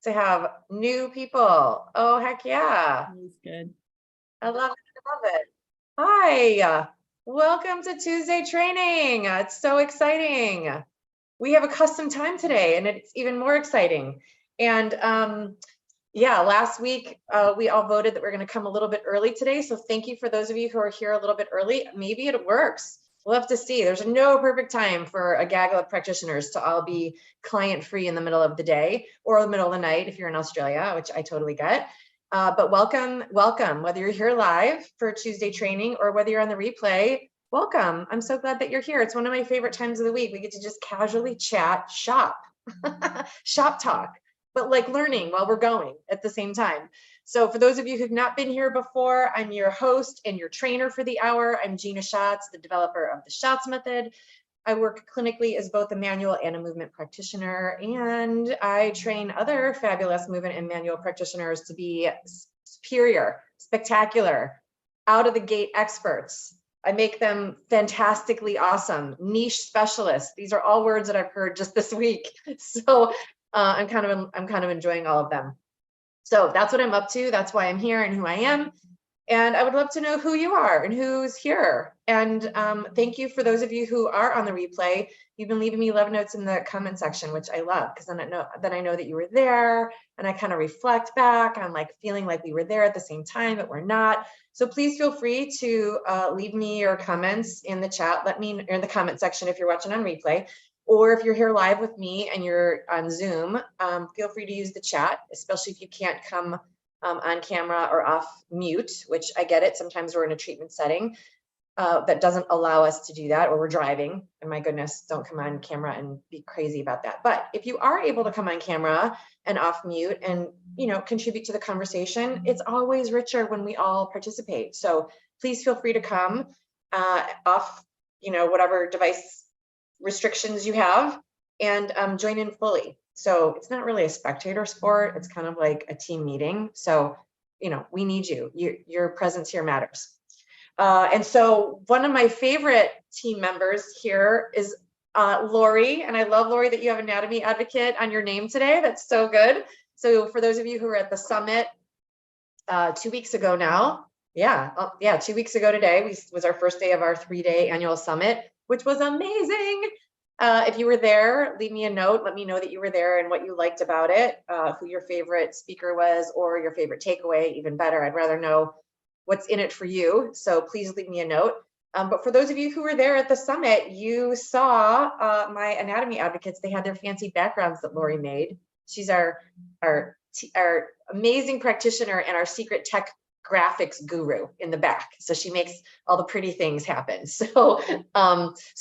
to have new people. Oh, heck yeah. That's good. I love it. I love it. Hi, welcome to Tuesday training. It's so exciting. We have a custom time today and it's even more exciting. And yeah, last week we all voted that we're going to come a little bit early today. So thank you for those of you who are here a little bit early. Maybe it works. We'll have to see. There's no perfect time for a gaggle of practitioners to all be client free in the middle of the day or the middle of the night if you're in Australia, which I totally get. But welcome, whether you're here live for Tuesday training or whether you're on the replay, welcome. I'm so glad that you're here. It's one of my favorite times of the week. We get to just casually chat, shop, shop talk, but like learning while we're going at the same time. So for those of you who've not been here before, I'm your host and your trainer for the hour. I'm Gina Schatz, the developer of the Schatz Method. I work clinically as both a manual and a movement practitioner, and I train other fabulous movement and manual practitioners to be superior, spectacular, out of the gate experts. I make them fantastically awesome, niche specialists. These are all words that I've heard just this week. So I'm kind of enjoying all of them. So that's what I'm up to. That's why I'm here and who I am. And I would love to know who you are and who's here. And thank you for those of you who are on the replay. You've been leaving me love notes in the comment section, which I love, because then I know that you were there, and I kind of reflect back on like feeling like we were there at the same time, but we're not. So please feel free to leave me your comments in the chat. Or in the comment section if you're watching on replay. Or if you're here live with me and you're on Zoom, feel free to use the chat, especially if you can't come on camera or off mute, which I get it. Sometimes we're in a treatment setting that doesn't allow us to do that, or we're driving. And my goodness, don't come on camera and be crazy about that. But if you are able to come on camera and off mute and, contribute to the conversation, it's always richer when we all participate. So please feel free to come off, whatever device restrictions you have, and join in fully. So it's not really a spectator sport. It's kind of like a team meeting. So, we need you. Your presence here matters. And so one of my favorite team members here is Laurie. And I love, Laurie, that you have Anatomy Advocate on your name today. That's so good. So for those of you who were at the summit 2 weeks ago now, 2 weeks ago today was our first day of our 3-day annual summit, which was amazing. If you were there, leave me a note. Let me know that you were there and what you liked about it, who your favorite speaker was, or your favorite takeaway. Even better, I'd rather know what's in it for you. So please leave me a note. But for those of you who were there at the summit, you saw my anatomy advocates. They had their fancy backgrounds that Laurie made. She's our amazing practitioner and our secret tech graphics guru in the back. So she makes all the pretty things happen. So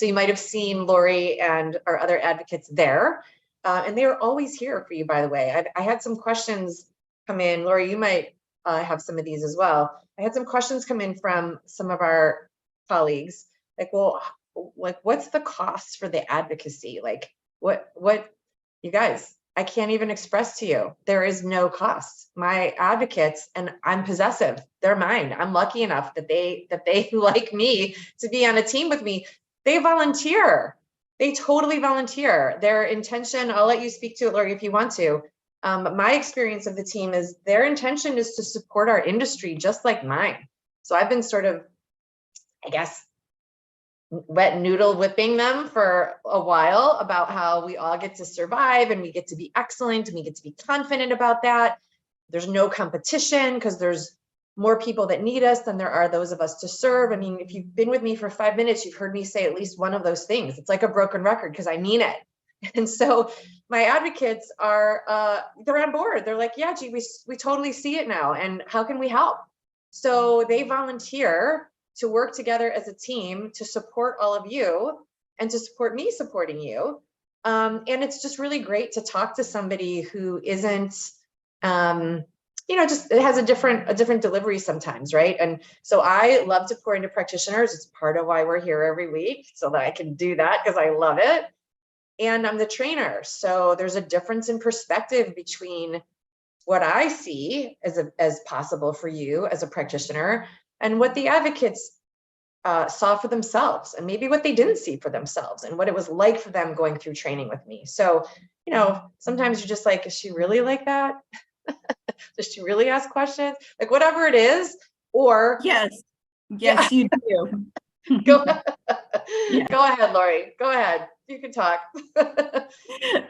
you might have seen Laurie and our other advocates there. And they are always here for you, by the way. I had some questions come in. Laurie, you might have some of these as well. I had some questions come in from some of our colleagues, what's the cost for the advocacy? What you guys, I can't even express to you. There is no cost. My advocates, and I'm possessive, they're mine. I'm lucky enough that they like me to be on a team with me. They volunteer. They totally volunteer. Their intention, I'll let you speak to it, Laurie, if you want to. But my experience of the team is their intention is to support our industry just like mine. So I've been sort of, I guess, wet noodle whipping them for a while about how we all get to survive and we get to be excellent and we get to be confident about that. There's no competition because there's more people that need us than there are those of us to serve. I mean, if you've been with me for 5 minutes, you've heard me say at least one of those things. It's like a broken record because I mean it. And so my advocates are, they're on board. They're like, yeah, gee, we totally see it now. And how can we help? So they volunteer to work together as a team to support all of you and to support me supporting you. And it's just really great to talk to somebody who isn't, just it has a different delivery sometimes, right? And so I love to pour into practitioners. It's part of why we're here every week, so that I can do that because I love it. And I'm the trainer. So there's a difference in perspective between what I see as possible for you as a practitioner and what the advocates saw for themselves, and maybe what they didn't see for themselves, and what it was like for them going through training with me. So, sometimes you're just like, is she really like that? Does she really ask questions? Like whatever it is, or yes, yeah. You do. Go Yeah. Go ahead, Laurie. Go ahead. You can talk.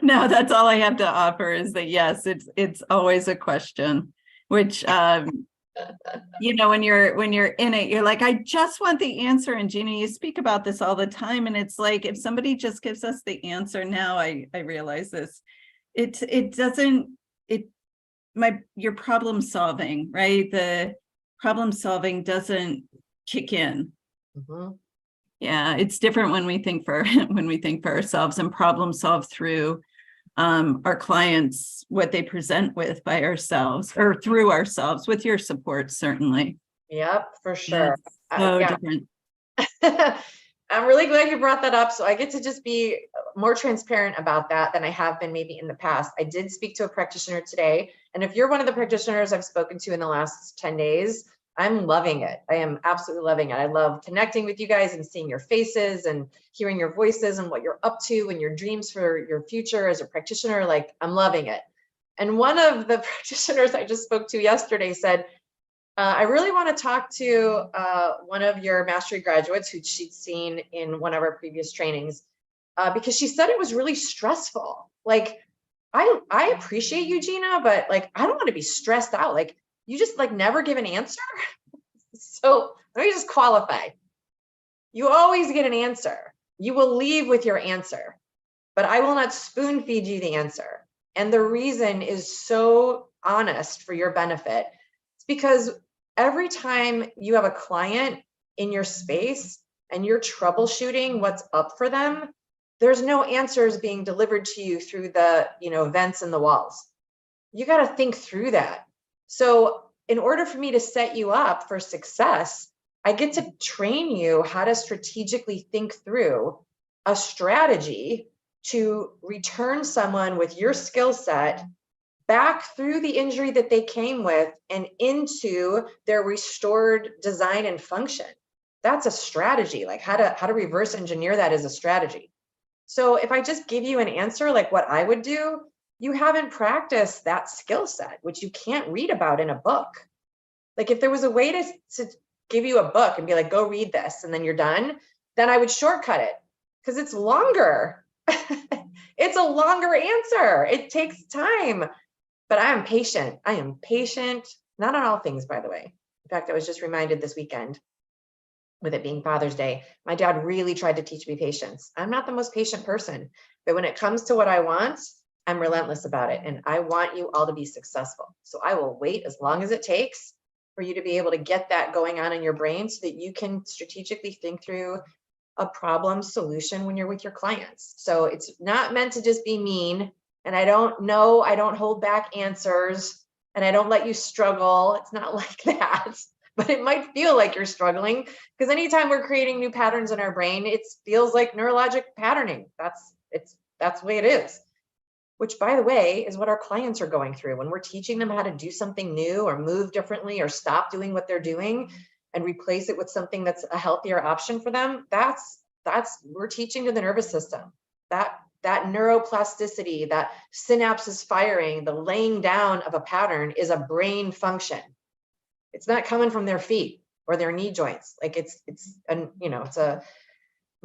No, that's all I have to offer is that yes, it's always a question, which when you're in it, you're like, I just want the answer. And Gina, you speak about this all the time. And it's like, if somebody just gives us the answer now, I realize this, your problem solving, right? The problem solving doesn't kick in. Mm-hmm. Yeah, it's different when we think for ourselves and problem solve through our clients, what they present with by ourselves or through ourselves with your support, certainly. Yep, for sure. So different. I'm really glad you brought that up. So I get to just be more transparent about that than I have been maybe in the past. I did speak to a practitioner today. And if you're one of the practitioners I've spoken to in the last 10 days, I'm loving it. I am absolutely loving it. I love connecting with you guys and seeing your faces and hearing your voices and what you're up to and your dreams for your future as a practitioner. Like, I'm loving it. And one of the practitioners I just spoke to yesterday said, I really want to talk to one of your mastery graduates who she'd seen in one of our previous trainings, because she said it was really stressful. Like, I appreciate you, Gina, but like, I don't want to be stressed out. Like, you just like never give an answer. So let me just qualify. You always get an answer. You will leave with your answer, but I will not spoon feed you the answer. And the reason is so honest for your benefit. It's because every time you have a client in your space and you're troubleshooting what's up for them, there's no answers being delivered to you through the, vents in the walls. You got to think through that. So in order for me to set you up for success, I get to train you how to strategically think through a strategy to return someone with your skill set back through the injury that they came with and into their restored design and function. That's a strategy. Like how to reverse engineer that is a strategy. So if I just give you an answer like what I would do, you haven't practiced that skill set, which you can't read about in a book. Like if there was a way to give you a book and be like, go read this and then you're done, then I would shortcut it because it's longer. It's a longer answer. It takes time, but I am patient. I am patient, not on all things, by the way. In fact, I was just reminded this weekend, with it being Father's Day, my dad really tried to teach me patience. I'm not the most patient person, but when it comes to what I want, I'm relentless about it. And I want you all to be successful. So I will wait as long as it takes for you to be able to get that going on in your brain so that you can strategically think through a problem solution when you're with your clients. So it's not meant to just be mean. And I don't hold back answers and I don't let you struggle. It's not like that, but it might feel like you're struggling because anytime we're creating new patterns in our brain, it feels like neurologic patterning. That's the way it is. Which, by the way, is what our clients are going through when we're teaching them how to do something new or move differently or stop doing what they're doing and replace it with something that's a healthier option for them. That's we're teaching to the nervous system. That neuroplasticity, that synapses firing, the laying down of a pattern is a brain function. It's not coming from their feet or their knee joints. Like it's a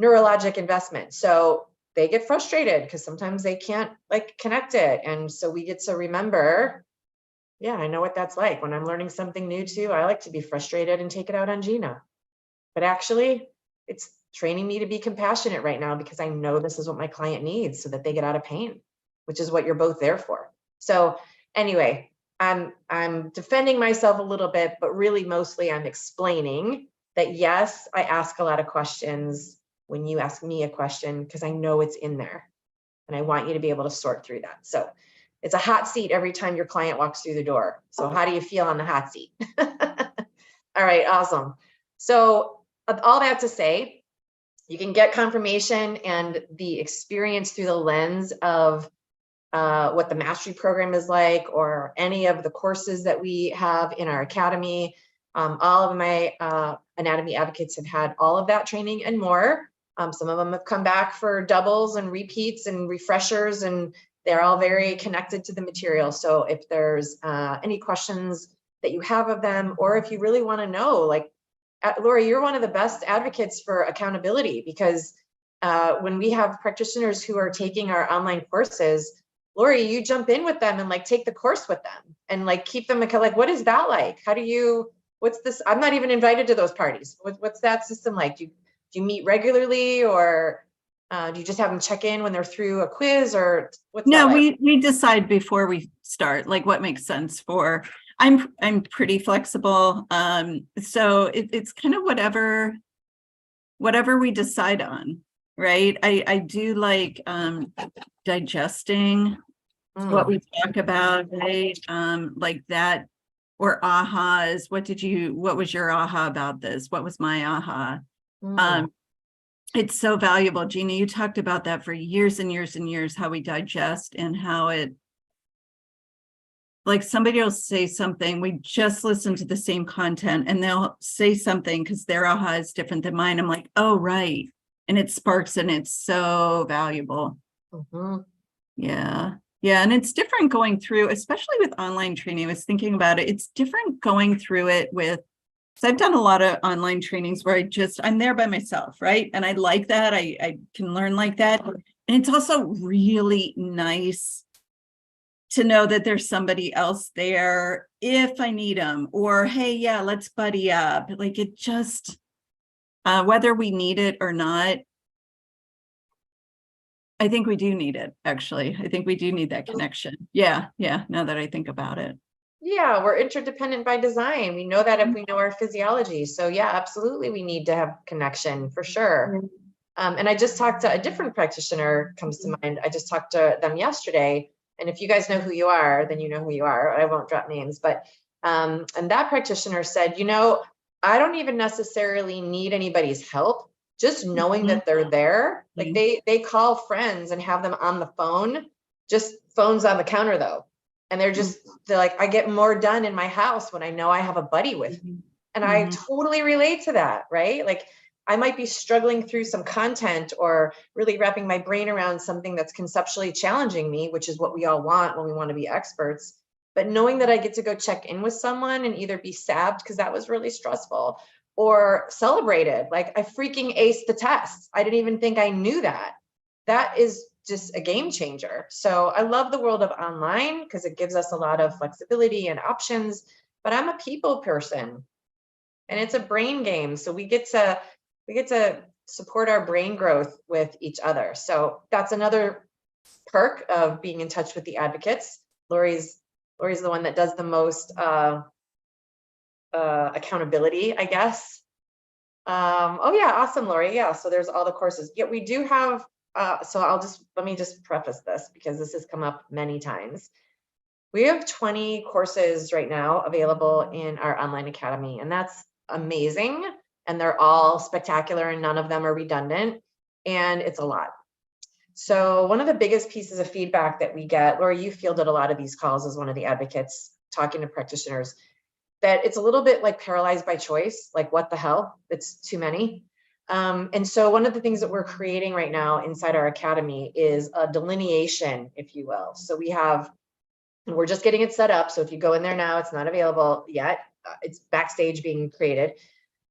neurologic investment. So they get frustrated because sometimes they can't connect it. And so we get to remember, yeah, I know what that's like. When I'm learning something new too, I like to be frustrated and take it out on Gina. But actually, it's training me to be compassionate right now because I know this is what my client needs so that they get out of pain, which is what you're both there for. So anyway, I'm defending myself a little bit, but really mostly I'm explaining that yes, I ask a lot of questions when you ask me a question, because I know it's in there and I want you to be able to sort through that. So it's a hot seat every time your client walks through the door. So how do you feel on the hot seat? All right, awesome. So all that to say, you can get confirmation and the experience through the lens of what the mastery program is like, or any of the courses that we have in our academy. All of my anatomy advocates have had all of that training and more. Some of them have come back for doubles and repeats and refreshers, and they're all very connected to the material. So if there's any questions that you have of them, or if you really want to know, like, Laurie, you're one of the best advocates for accountability, because when we have practitioners who are taking our online courses, Laurie, you jump in with them and like take the course with them and like keep them like, what is that like? How do you, what's this? I'm not even invited to those parties. What's that system like? Do you meet regularly, or do you just have them check in when they're through a quiz, or what's that like? we decide before we start, like what makes sense for, I'm pretty flexible. So it's kind of whatever we decide on, right? I do like digesting what we talk about, right? Like that, or ahas. What was your aha about this? What was my aha? It's so valuable. Gina, you talked about that for years and years and years, how we digest and how it, like somebody will say something, we just listen to the same content and they'll say something because their aha is different than mine. I'm like, oh, right. And it sparks, and it's so valuable. Yeah. Yeah. And it's different going through, especially with online training. I was thinking about it. It's different going through it with, so I've done a lot of online trainings where I'm there by myself, right? And I like that. I can learn like that. And it's also really nice to know that there's somebody else there if I need them, or, hey, yeah, let's buddy up. Like it just, whether we need it or not, I think we do need it, actually. I think we do need that connection. Yeah. Yeah. Now that I think about it. Yeah, we're interdependent by design. We know that if we know our physiology. So yeah, absolutely, we need to have connection for sure. And I just talked to a different practitioner, comes to mind. I just talked to them yesterday. And if you guys know who you are, then you know who you are. I won't drop names, but and that practitioner said, I don't even necessarily need anybody's help. Just knowing that they're there, like they call friends and have them on the phone, just phones on the counter though. And they're like, I get more done in my house when I know I have a buddy with me. And I totally relate to that, right? Like I might be struggling through some content or really wrapping my brain around something that's conceptually challenging me, which is what we all want when we want to be experts. But knowing that I get to go check in with someone and either be sabbed because that was really stressful, or celebrated, like I freaking aced the test. I didn't even think I knew that. That is just a game changer. So I love the world of online because it gives us a lot of flexibility and options, but I'm a people person and it's a brain game. So we get to support our brain growth with each other. So that's another perk of being in touch with the advocates. Laurie's the one that does the most accountability, I guess. Oh yeah, awesome, Laurie. Yeah, so there's all the courses. Yeah, we do have, so let me just preface this because this has come up many times. We have 20 courses right now available in our online academy, and that's amazing. And they're all spectacular and none of them are redundant, and it's a lot. So one of the biggest pieces of feedback that we get, Laurie, you fielded a lot of these calls as one of the advocates talking to practitioners, that it's a little bit like paralyzed by choice, like what the hell, it's too many. And so one of the things that we're creating right now inside our academy is a delineation, if you will. So we're just getting it set up. So if you go in there now, it's not available yet. It's backstage being created.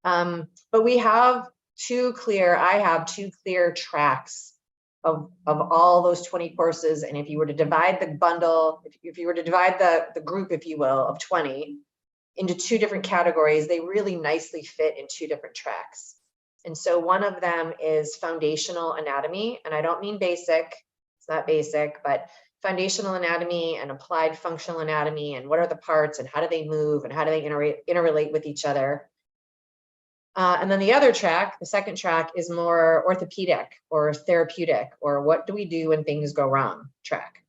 But I have two clear tracks of all those 20 courses. And if you were to divide the bundle, if you were to divide the group, if you will, of 20 into two different categories, they really nicely fit in two different tracks. And so one of them is foundational anatomy. And I don't mean basic, it's not basic, but foundational anatomy and applied functional anatomy, and what are the parts and how do they move and how do they interrelate with each other. And then the other track, the second track, is more orthopedic or therapeutic, or what do we do when things go wrong track.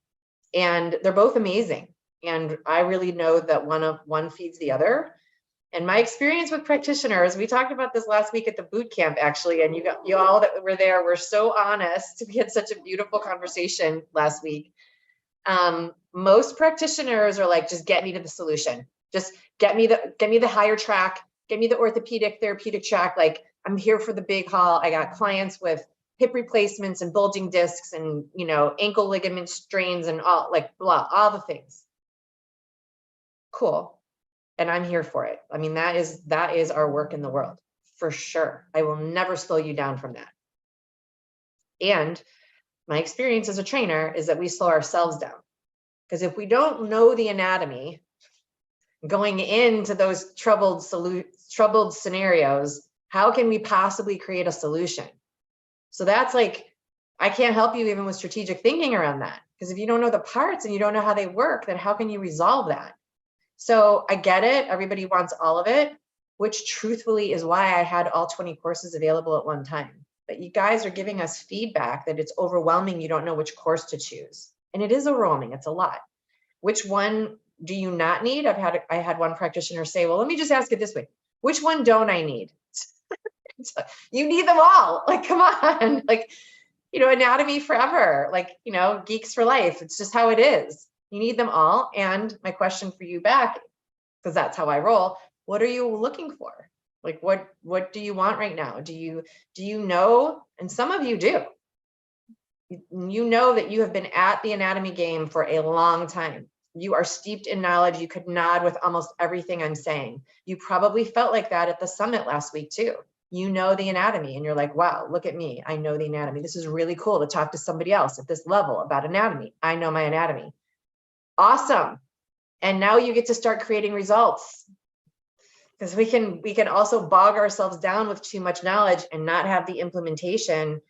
And they're both amazing. And I really know that one feeds the other. And my experience with practitioners, we talked about this last week at the boot camp, actually, and you all that were there were so honest. We had such a beautiful conversation last week. Most practitioners are like, just get me to the solution. Just get me the higher track. Give me the orthopedic therapeutic track. Like, I'm here for the big haul. I got clients with hip replacements and bulging discs and, you know, ankle ligament strains and all, like, blah, all the things. Cool. And I'm here for it. I mean, that is our work in the world, for sure. I will never slow you down from that. And my experience as a trainer is that we slow ourselves down. Because if we don't know the anatomy going into those troubled scenarios, how can we possibly create a solution? So that's like, I can't help you even with strategic thinking around that. Because if you don't know the parts and you don't know how they work, then how can you resolve that? So I get it. Everybody wants all of it, which truthfully is why I had all 20 courses available at one time. But you guys are giving us feedback that it's overwhelming. You don't know which course to choose. And it is overwhelming. It's a lot. Which one do you not need? I had one practitioner say, well, let me just ask it this way. Which one don't I need? You need them all. Like, come on. Like, you know, anatomy forever. Like, you know, geeks for life. It's just how it is. You need them all. And my question for you back, because that's how I roll, what are you looking for? Like, what do you want right now? Do you know? And some of you do. You know that you have been at the anatomy game for a long time. You are steeped in knowledge. You could nod with almost everything I'm saying. You probably felt like that at the summit last week too. You know the anatomy and you're like, wow, look at me. I know the anatomy. This is really cool to talk to somebody else at this level about anatomy. I know my anatomy. Awesome. And now you get to start creating results, because we can also bog ourselves down with too much knowledge and not have the implementation,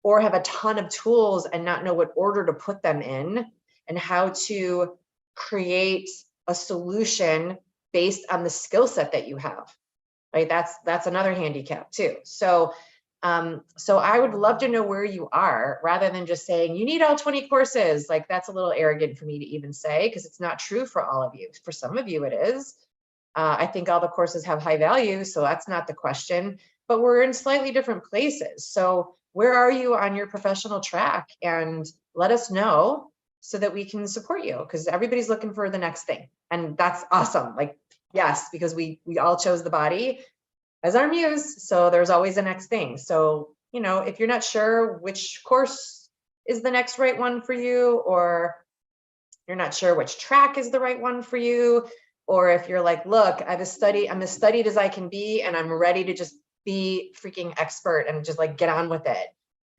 or have a ton of tools and not know what order to put them in and how to create a solution based on the skill set that you have. Right? That's another handicap too. So I would love to know where you are, rather than just saying you need all 20 courses. Like, that's a little arrogant for me to even say, because it's not true for all of you. For some of you it is. I think all the courses have high value, so that's not the question, but we're in slightly different places. So where are you on your professional track? And let us know so that we can support you, because everybody's looking for the next thing. And that's awesome. Like, yes, because we all chose the body as our muse. So there's always a next thing. So, you know, if you're not sure which course is the next right one for you, or you're not sure which track is the right one for you, or if you're like, look, I'm as studied as I can be, and I'm ready to just be freaking expert and just like get on with it.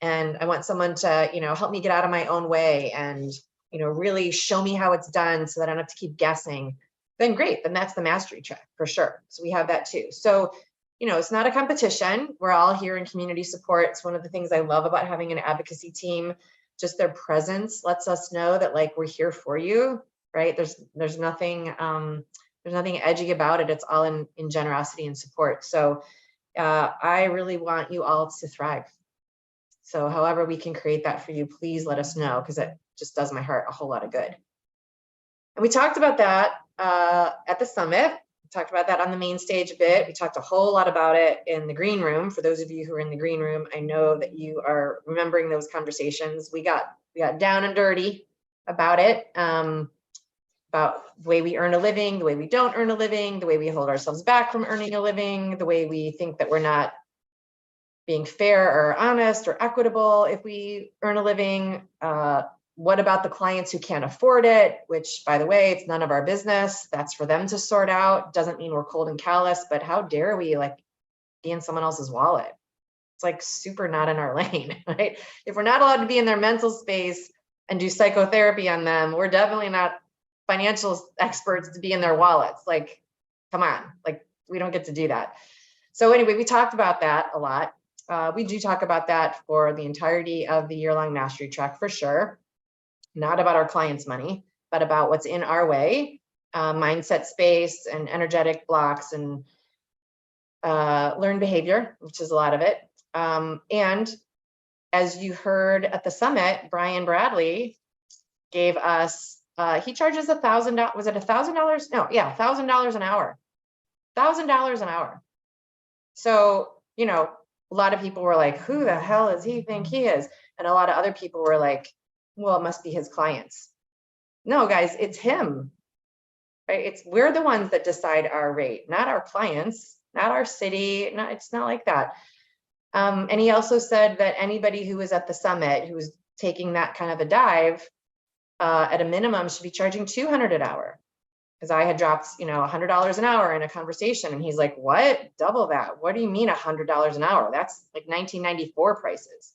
And I want someone to, you know, help me get out of my own way and, you know, really show me how it's done so that I don't have to keep guessing. Then great, then that's the mastery track for sure. So we have that too. So, you know, it's not a competition. We're all here in community support. It's one of the things I love about having an advocacy team. Just their presence lets us know that, like, we're here for you, right? There's nothing edgy about it. It's all in generosity and support. So I really want you all to thrive. So however we can create that for you, please let us know, because it just does my heart a whole lot of good. And we talked about that at the summit. We talked about that on the main stage a bit. We talked a whole lot about it in the green room. For those of you who are in the green room, I know that you are remembering those conversations. We got down and dirty about it, about the way we earn a living, the way we don't earn a living, the way we hold ourselves back from earning a living, the way we think that we're not being fair or honest or equitable if we earn a living. What about the clients who can't afford it? Which, by the way, it's none of our business. That's for them to sort out. Doesn't mean we're cold and callous, but how dare we like be in someone else's wallet? It's like super not in our lane, right? If we're not allowed to be in their mental space and do psychotherapy on them, we're definitely not financial experts to be in their wallets. Like, come on, like, we don't get to do that. So anyway, we talked about that a lot. We do talk about that for the entirety of the year-long mastery track for sure. Not about our clients' money, but about what's in our way, mindset space and energetic blocks and learned behavior, which is a lot of it. And as you heard at the summit, Brian Bradley gave us, he charges $1,000, was it $1,000? No, yeah, $1,000 an hour, $1,000 an hour. So, you know, a lot of people were like, who the hell does he think he is? And a lot of other people were like, well, it must be his clients. No, guys, it's him, right? We're the ones that decide our rate, not our clients. not our city. No, it's not like that. And he also said that anybody who was at the summit, who was taking that kind of a dive, at a minimum should be charging $200 an hour. Because I had dropped, $100 an hour in a conversation, and he's like, "What? Double that? What do you mean $100 an hour? That's like 1994 prices."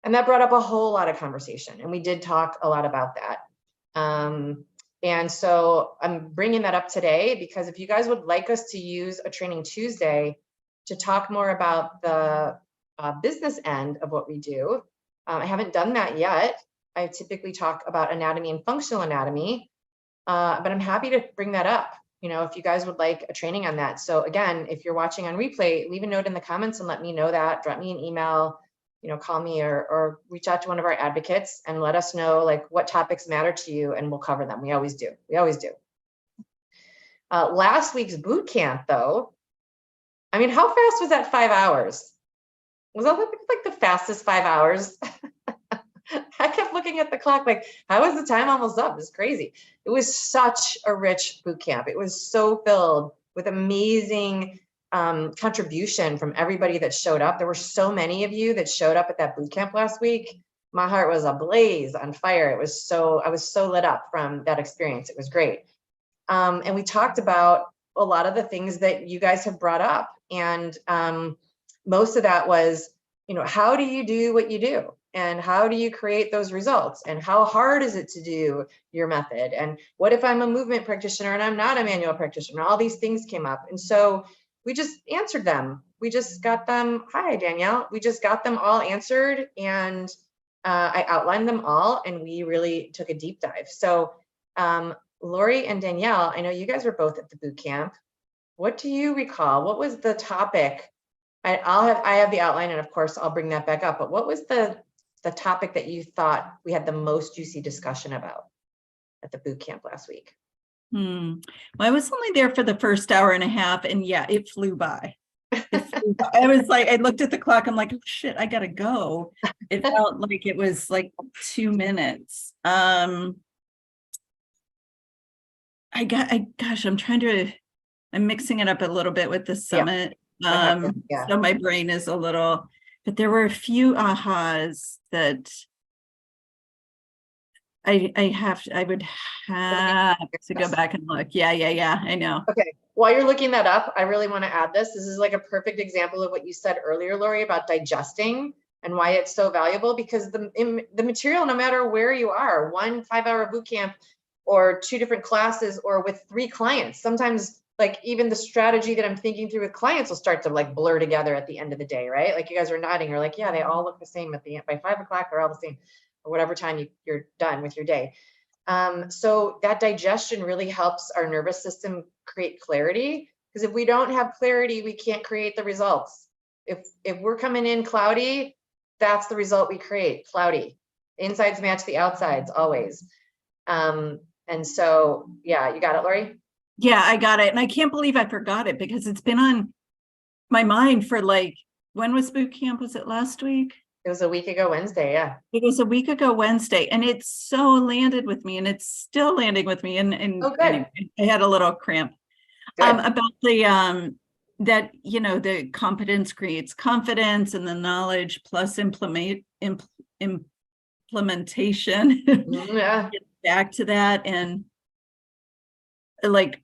And that brought up a whole lot of conversation, and we did talk a lot about that. And so I'm bringing that up today because if you guys would like us to use a Training Tuesday to talk more about the business end of what we do, I haven't done that yet. I typically talk about anatomy and functional anatomy. But I'm happy to bring that up, if you guys would like a training on that. So again, if you're watching on replay, leave a note in the comments and let me know that. Drop me an email, call me or reach out to one of our advocates and let us know like what topics matter to you, and we'll cover them. We always do. Last week's boot camp, though, I mean, how fast was that 5 hours? Was that like the fastest 5 hours? I kept looking at the clock like, how is the time almost up? It's crazy. It was such a rich boot camp. It was so filled with amazing contribution from everybody that showed up. There were so many of you that showed up at that boot camp last week. My heart was ablaze, on fire. I was so lit up from that experience. It was great. And we talked about a lot of the things that you guys have brought up. And most of that was, how do you do what you do? And how do you create those results? And how hard is it to do your method? And what if I'm a movement practitioner and I'm not a manual practitioner? All these things came up. And so we just answered them. We just got them. Hi, Danielle. We just got them all answered. And I outlined them all. And we really took a deep dive. So Laurie and Danielle, I know you guys were both at the boot camp. What do you recall? What was the topic? I have the outline, and of course I'll bring that back up. But what was the topic that you thought we had the most juicy discussion about at the boot camp last week? Well, I was only there for the first hour and a half, and yeah, it flew by. I was like, I looked at the clock. I'm like, oh, shit, I gotta go. It felt like it was like 2 minutes. I'm mixing it up a little bit with the summit. Yeah. So my brain is a little, but there were a few ahas that I would have to go back and look. Yeah, I know. Okay, while you're looking that up, I really want to add this. This is like a perfect example of what you said earlier, Laurie, about digesting and why it's so valuable, because the material, no matter where you are, 1 5-hour boot camp or 2 different classes or with 3 clients, sometimes like even the strategy that I'm thinking through with clients will start to like blur together at the end of the day, right? Like you guys are nodding, you're like, yeah, they all look the same at the end. By 5 o'clock, they're all the same, or whatever time you're done with your day. So that digestion really helps our nervous system create clarity, because if we don't have clarity, we can't create the results. If we're coming in cloudy, that's the result we create, cloudy. Insides match the outsides always. And so, yeah, you got it, Laurie? Yeah, I got it. And I can't believe I forgot it, because it's been on my mind for like, when was boot camp? Was it last week? It was a week ago Wednesday, yeah. It was a week ago Wednesday, and it's so landed with me, and it's still landing with me. And anyway, I had a little cramp about the that the competence creates confidence, and the knowledge plus implementation. Yeah. Get back to that, and like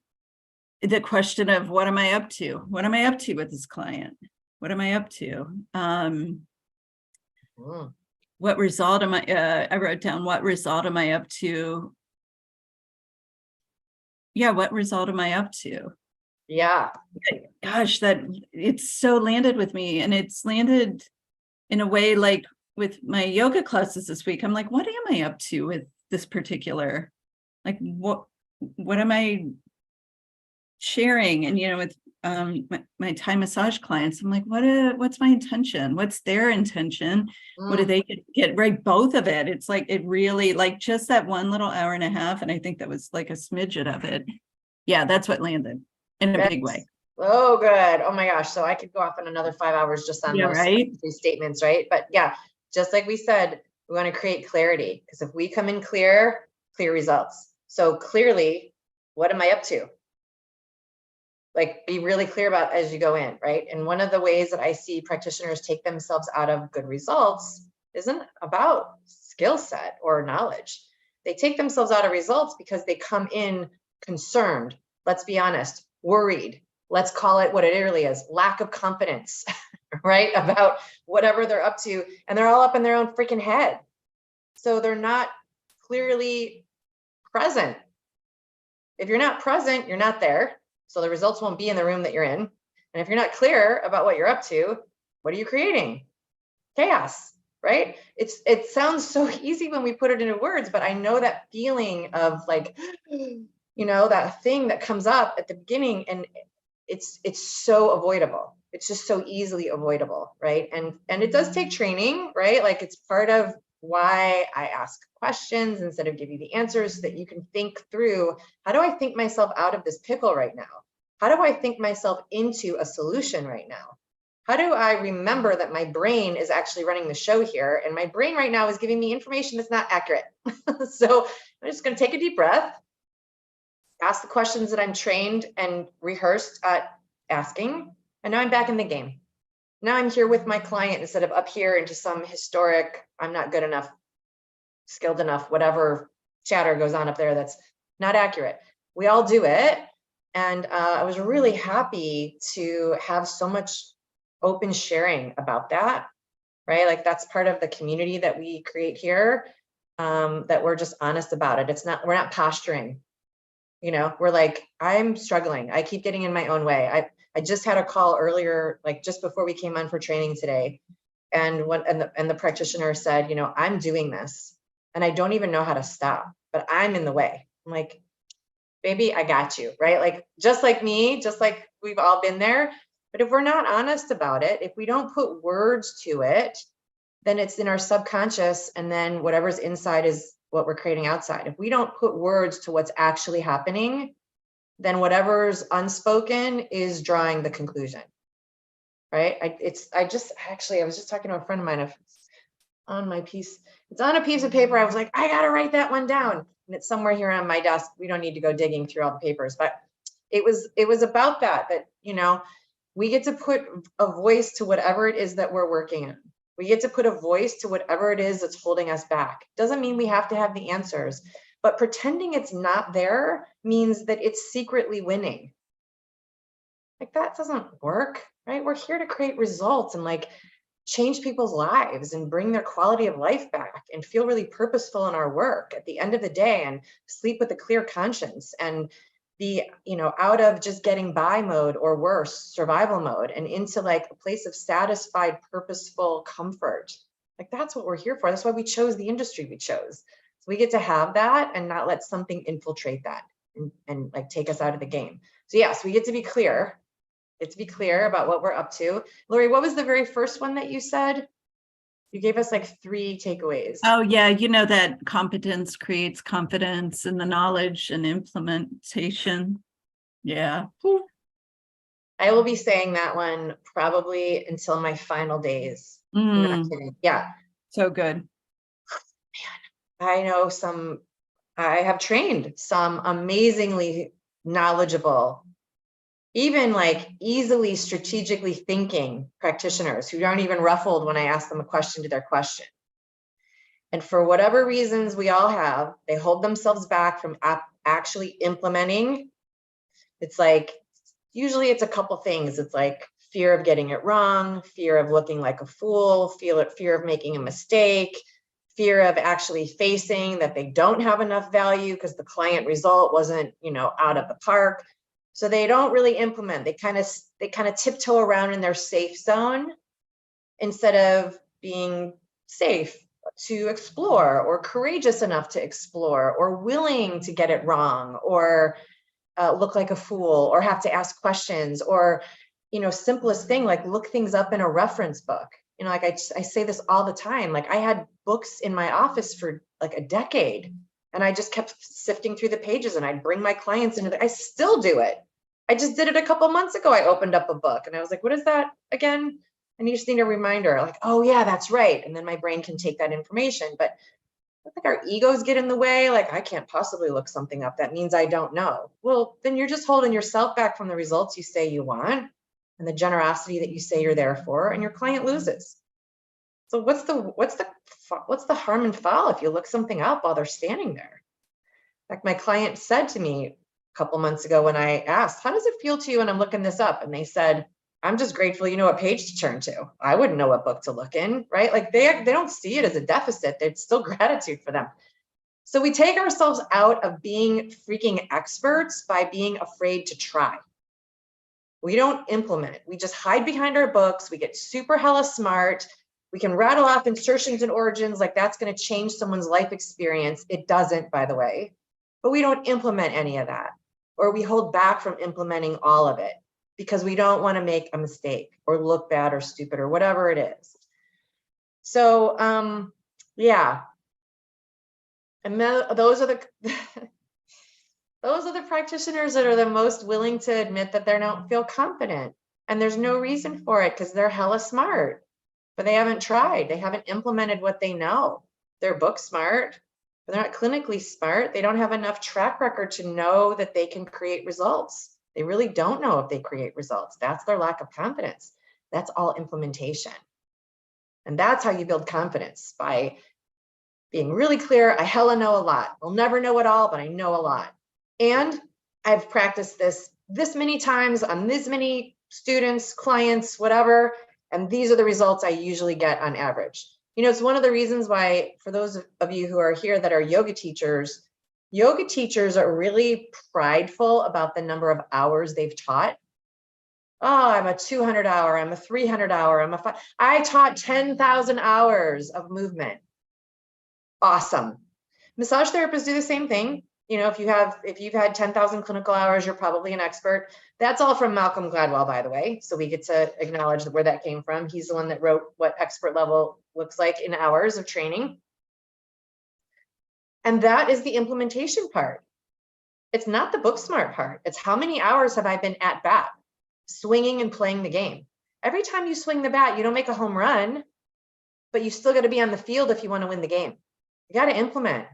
the question of what am I up to? What am I up to with this client? What am I up to? What result am I wrote down, what result am I up to? Yeah, what result am I up to? Yeah. Gosh, that it's so landed with me, and it's landed in a way like with my yoga classes this week. I'm like, what am I up to with this particular, like what am I sharing? And with my Thai massage clients, I'm like, what's my intention? What's their intention? What do they get right? Both of it. It's like, it really, like just that 1 little hour and a half. And I think that was like a smidget of it. Yeah, that's what landed in a big way. Oh, good. Oh my gosh. So I could go off on another 5 hours just on those statements, right? But yeah, just like we said, we want to create clarity, because if we come in clear results. So clearly, what am I up to? like be really clear about as you go in, right? And one of the ways that I see practitioners take themselves out of good results isn't about skill set or knowledge. They take themselves out of results because they come in concerned, let's be honest, worried. Let's call it what it really is, lack of confidence, right? About whatever they're up to, and they're all up in their own freaking head. So they're not clearly present. If you're not present, you're not there. So the results won't be in the room that you're in. And if you're not clear about what you're up to, what are you creating? Chaos, right? It sounds so easy when we put it into words, but I know that feeling of like, you know, that thing that comes up at the beginning, and it's so avoidable. It's just so easily avoidable, right? And it does take training, right? Like it's part of why I ask questions instead of give you the answers, so that you can think through, how do I think myself out of this pickle right now? How do I think myself into a solution right now? How do I remember that my brain is actually running the show here, and my brain right now is giving me information that's not accurate? So I'm just going to take a deep breath, ask the questions that I'm trained and rehearsed at asking, and now I'm back in the game. Now I'm here with my client instead of up here into some historic, I'm not good enough, skilled enough, whatever chatter goes on up there that's not accurate. We all do it. And I was really happy to have so much open sharing about that, right? Like that's part of the community that we create here, that we're just honest about it. It's not, we're not posturing, you know, we're like, I'm struggling. I keep getting in my own way. I just had a call earlier, like just before we came on for training today. And the practitioner said, you know, I'm doing this and I don't even know how to stop, but I'm in the way. I'm like, baby, I got you, right? Like, just like me, just like we've all been there. But if we're not honest about it, if we don't put words to it, then it's in our subconscious, and then whatever's inside is what we're creating outside. If we don't put words to what's actually happening, then whatever's unspoken is drawing the conclusion, right? I was just talking to a friend of mine on my piece. It's on a piece of paper. I was like, I got to write that one down. And it's somewhere here on my desk. We don't need to go digging through all the papers, but it was about that, you know, we get to put a voice to whatever it is that we're working on. We get to put a voice to whatever it is that's holding us back. Doesn't mean we have to have the answers, but pretending it's not there means that it's secretly winning. Like that doesn't work, right? We're here to create results and like change people's lives and bring their quality of life back and feel really purposeful in our work at the end of the day, and sleep with a clear conscience and be, you know, out of just getting by mode or worse, survival mode, and into like a place of satisfied, purposeful comfort. Like that's what we're here for. That's why we chose the industry we chose. So we get to have that and not let something infiltrate that and like take us out of the game. So yes, we get to be clear. Get to be clear about what we're up to. Laurie, what was the very first one that you said? You gave us like 3 takeaways. Oh yeah, you know that competence creates confidence, and the knowledge and implementation. Yeah. I will be saying that one probably until my final days. I'm not kidding. Yeah. So good. Man, I have trained some amazingly knowledgeable, even like easily strategically thinking practitioners who aren't even ruffled when I ask them a question to their question. And for whatever reasons we all have, they hold themselves back from actually implementing. It's like, usually it's a couple things. It's like fear of getting it wrong, fear of looking like a fool, fear of making a mistake, fear of actually facing that they don't have enough value because the client result wasn't, you know, out of the park. So they don't really implement. They kind of tiptoe around in their safe zone instead of being safe to explore, or courageous enough to explore, or willing to get it wrong, or look like a fool, or have to ask questions, or, you know, simplest thing, like look things up in a reference book. You know, like I say this all the time, like I had books in my office for like a decade, and I just kept sifting through the pages, and I'd bring my clients into I still do it. I just did it a couple months ago. I opened up a book and I was like, what is that again? And you just need a reminder, like, oh yeah, that's right. And then my brain can take that information. But I think our egos get in the way. Like, I can't possibly look something up. That means I don't know. Well, then you're just holding yourself back from the results you say you want and the generosity that you say you're there for, and your client loses. So what's the harm and foul if you look something up while they're standing there? Like my client said to me a couple months ago when I asked, how does it feel to you when I'm looking this up? And they said, I'm just grateful you know what page to turn to. I wouldn't know what book to look in, right? Like they don't see it as a deficit. It's still gratitude for them. So we take ourselves out of being freaking experts by being afraid to try. We don't implement it. We just hide behind our books. We get super hella smart. We can rattle off insertions and origins like that's going to change someone's life experience. It doesn't, by the way, but we don't implement any of that, or we hold back from implementing all of it because we don't want to make a mistake or look bad or stupid or whatever it is. So, yeah. And those are the those are the practitioners that are the most willing to admit that they don't feel confident. And there's no reason for it because they're hella smart, but they haven't tried. They haven't implemented what they know. They're book smart, but they're not clinically smart. They don't have enough track record to know that they can create results. They really don't know if they create results. That's their lack of confidence. That's all implementation. And that's how you build confidence, by being really clear. I hella know a lot. I'll never know it all, but I know a lot. And I've practiced this many times on this many students, clients, whatever. And these are the results I usually get on average. You know, it's one of the reasons why, for those of you who are here that are yoga teachers are really prideful about the number of hours they've taught. Oh, I'm a 200 hour, I'm a 300 hour, I taught 10,000 hours of movement. Awesome. Massage therapists do the same thing. You know, if you've had 10,000 clinical hours, you're probably an expert. That's all from Malcolm Gladwell, by the way. So we get to acknowledge where that came from. He's the one that wrote what expert level looks like in hours of training. And that is the implementation part. It's not the book smart part. It's how many hours have I been at bat, swinging and playing the game. Every time you swing the bat, you don't make a home run, but you still got to be on the field if you want to win the game. You got to implement.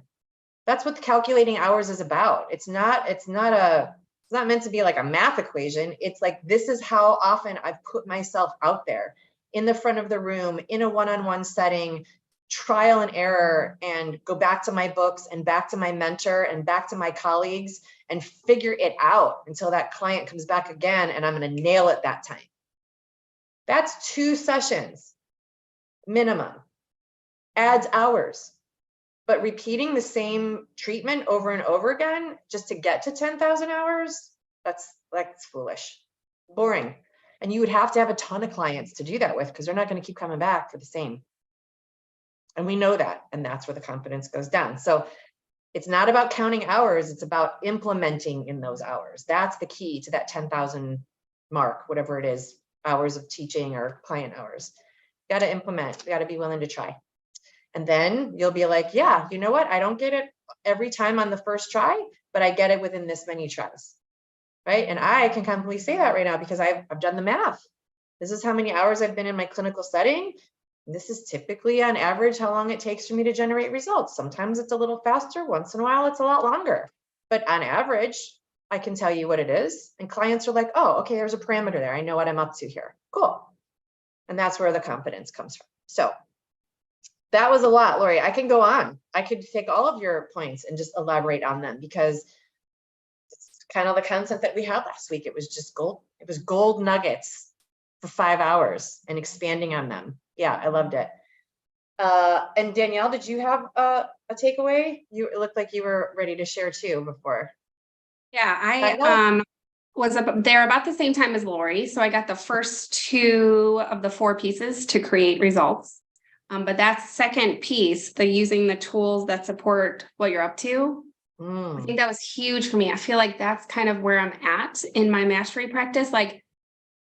That's what the calculating hours is about. It's not meant to be like a math equation. It's like, this is how often I've put myself out there in the front of the room, in a one-on-one setting, trial and error, and go back to my books and back to my mentor and back to my colleagues and figure it out until that client comes back again and I'm going to nail it that time. That's 2 sessions minimum, adds hours. But repeating the same treatment over and over again just to get to 10,000 hours, that's foolish, boring. And you would have to have a ton of clients to do that with, because they're not going to keep coming back for the same. And we know that, and that's where the confidence goes down. So it's not about counting hours, it's about implementing in those hours. That's the key to that 10,000 mark, whatever it is, hours of teaching or client hours. You got to implement, you got to be willing to try. And then you'll be like, yeah, you know what? I don't get it every time on the first try, but I get it within this many tries, right? And I can comfortably say that right now because I've done the math. This is how many hours I've been in my clinical setting. This is typically on average how long it takes for me to generate results. Sometimes it's a little faster. Once in a while, it's a lot longer. But on average, I can tell you what it is. And clients are like, oh, okay, there's a parameter there. I know what I'm up to here. Cool. And that's where the confidence comes from. So that was a lot, Laurie. I can go on. I could take all of your points and just elaborate on them, because it's kind of the concept that we had last week. It was just gold. It was gold nuggets for 5 hours and expanding on them. Yeah, I loved it. And Danielle, did you have a takeaway? It looked like you were ready to share too before. Yeah, I was there about the same time as Laurie. So I got the first 2 of the 4 pieces to create results. But that second piece, the using the tools that support what you're up to, I think that was huge for me. I feel like that's kind of where I'm at in my mastery practice. Like,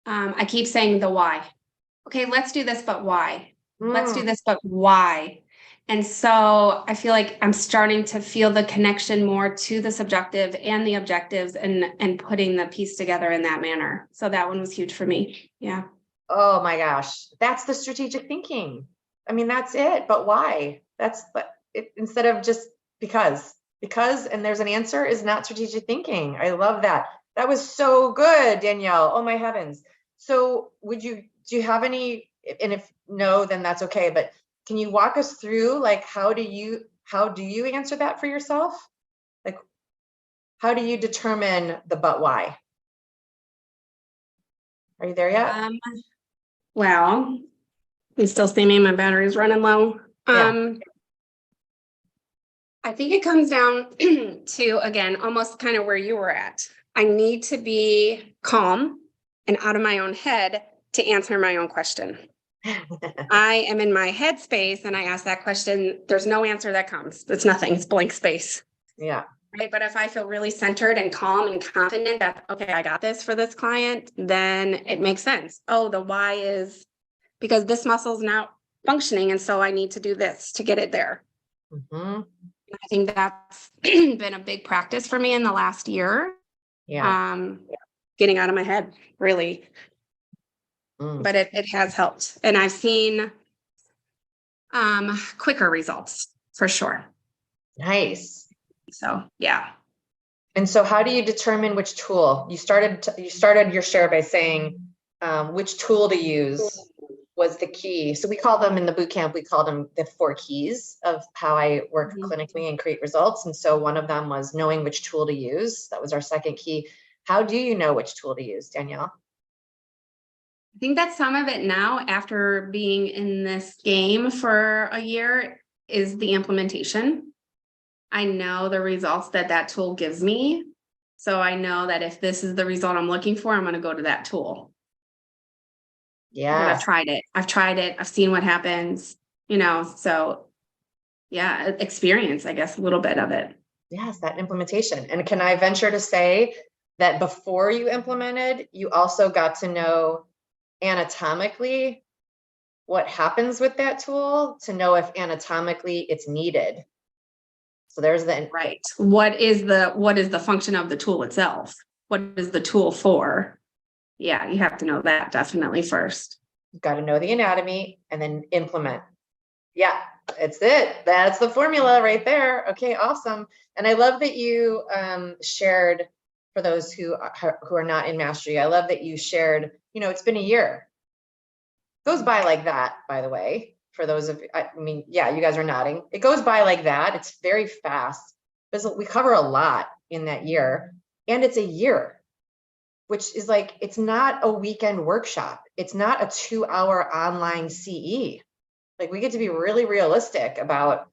I keep saying the why. Okay, let's do this, but why? Let's do this, but why? And so I feel like I'm starting to feel the connection more to the subjective and the objectives, and putting the piece together in that manner. So that one was huge for me. Yeah. Oh my gosh, that's the strategic thinking. I mean, that's it, but why? instead of just because, and there's an answer is not strategic thinking. I love that. That was so good, Danielle. Oh my heavens. So do you have any, and if no, then that's okay. But can you walk us through, like, how do you answer that for yourself? Like, how do you determine the but why? Are you there yet? Well, you still see me, my battery's running low. Yeah. I think it comes down to, again, almost kind of where you were at. I need to be calm and out of my own head to answer my own question. I am in my head space and I ask that question. There's no answer that comes. It's nothing. It's blank space. Yeah. Right. But if I feel really centered and calm and confident that, okay, I got this for this client, then it makes sense. Oh, the why is because this muscle is not functioning. And so I need to do this to get it there. Mm-hmm. I think that's been a big practice for me in the last year. Yeah. Getting out of my head, really. But it has helped. And I've seen quicker results for sure. Nice. So, yeah. And so how do you determine which tool? You started your share by saying which tool to use was the key. So we call them in the boot camp, we call them the 4 keys of how I work clinically and create results. And so one of them was knowing which tool to use. That was our second key. How do you know which tool to use, Danielle? I think that some of it now, after being in this game for a year, is the implementation. I know the results that tool gives me. So I know that if this is the result I'm looking for, I'm going to go to that tool. Yeah. I've tried it. I've seen what happens, so yeah, experience, I guess, a little bit of it. Yes, that implementation. And can I venture to say that before you implemented, you also got to know anatomically what happens with that tool to know if anatomically it's needed. So there's the right. What is the function of the tool itself? What is the tool for? Yeah, you have to know that definitely first. You've got to know the anatomy and then implement. Yeah, it's it. That's the formula right there. Okay, awesome. And I love that you shared, for those who are not in mastery, I love that you shared, it's been a year. It goes by like that, by the way, for those of, yeah, you guys are nodding. It goes by like that. It's very fast. We cover a lot in that year, and it's a year, which is like, it's not a weekend workshop. It's not a 2-hour online CE. Like, we get to be really realistic about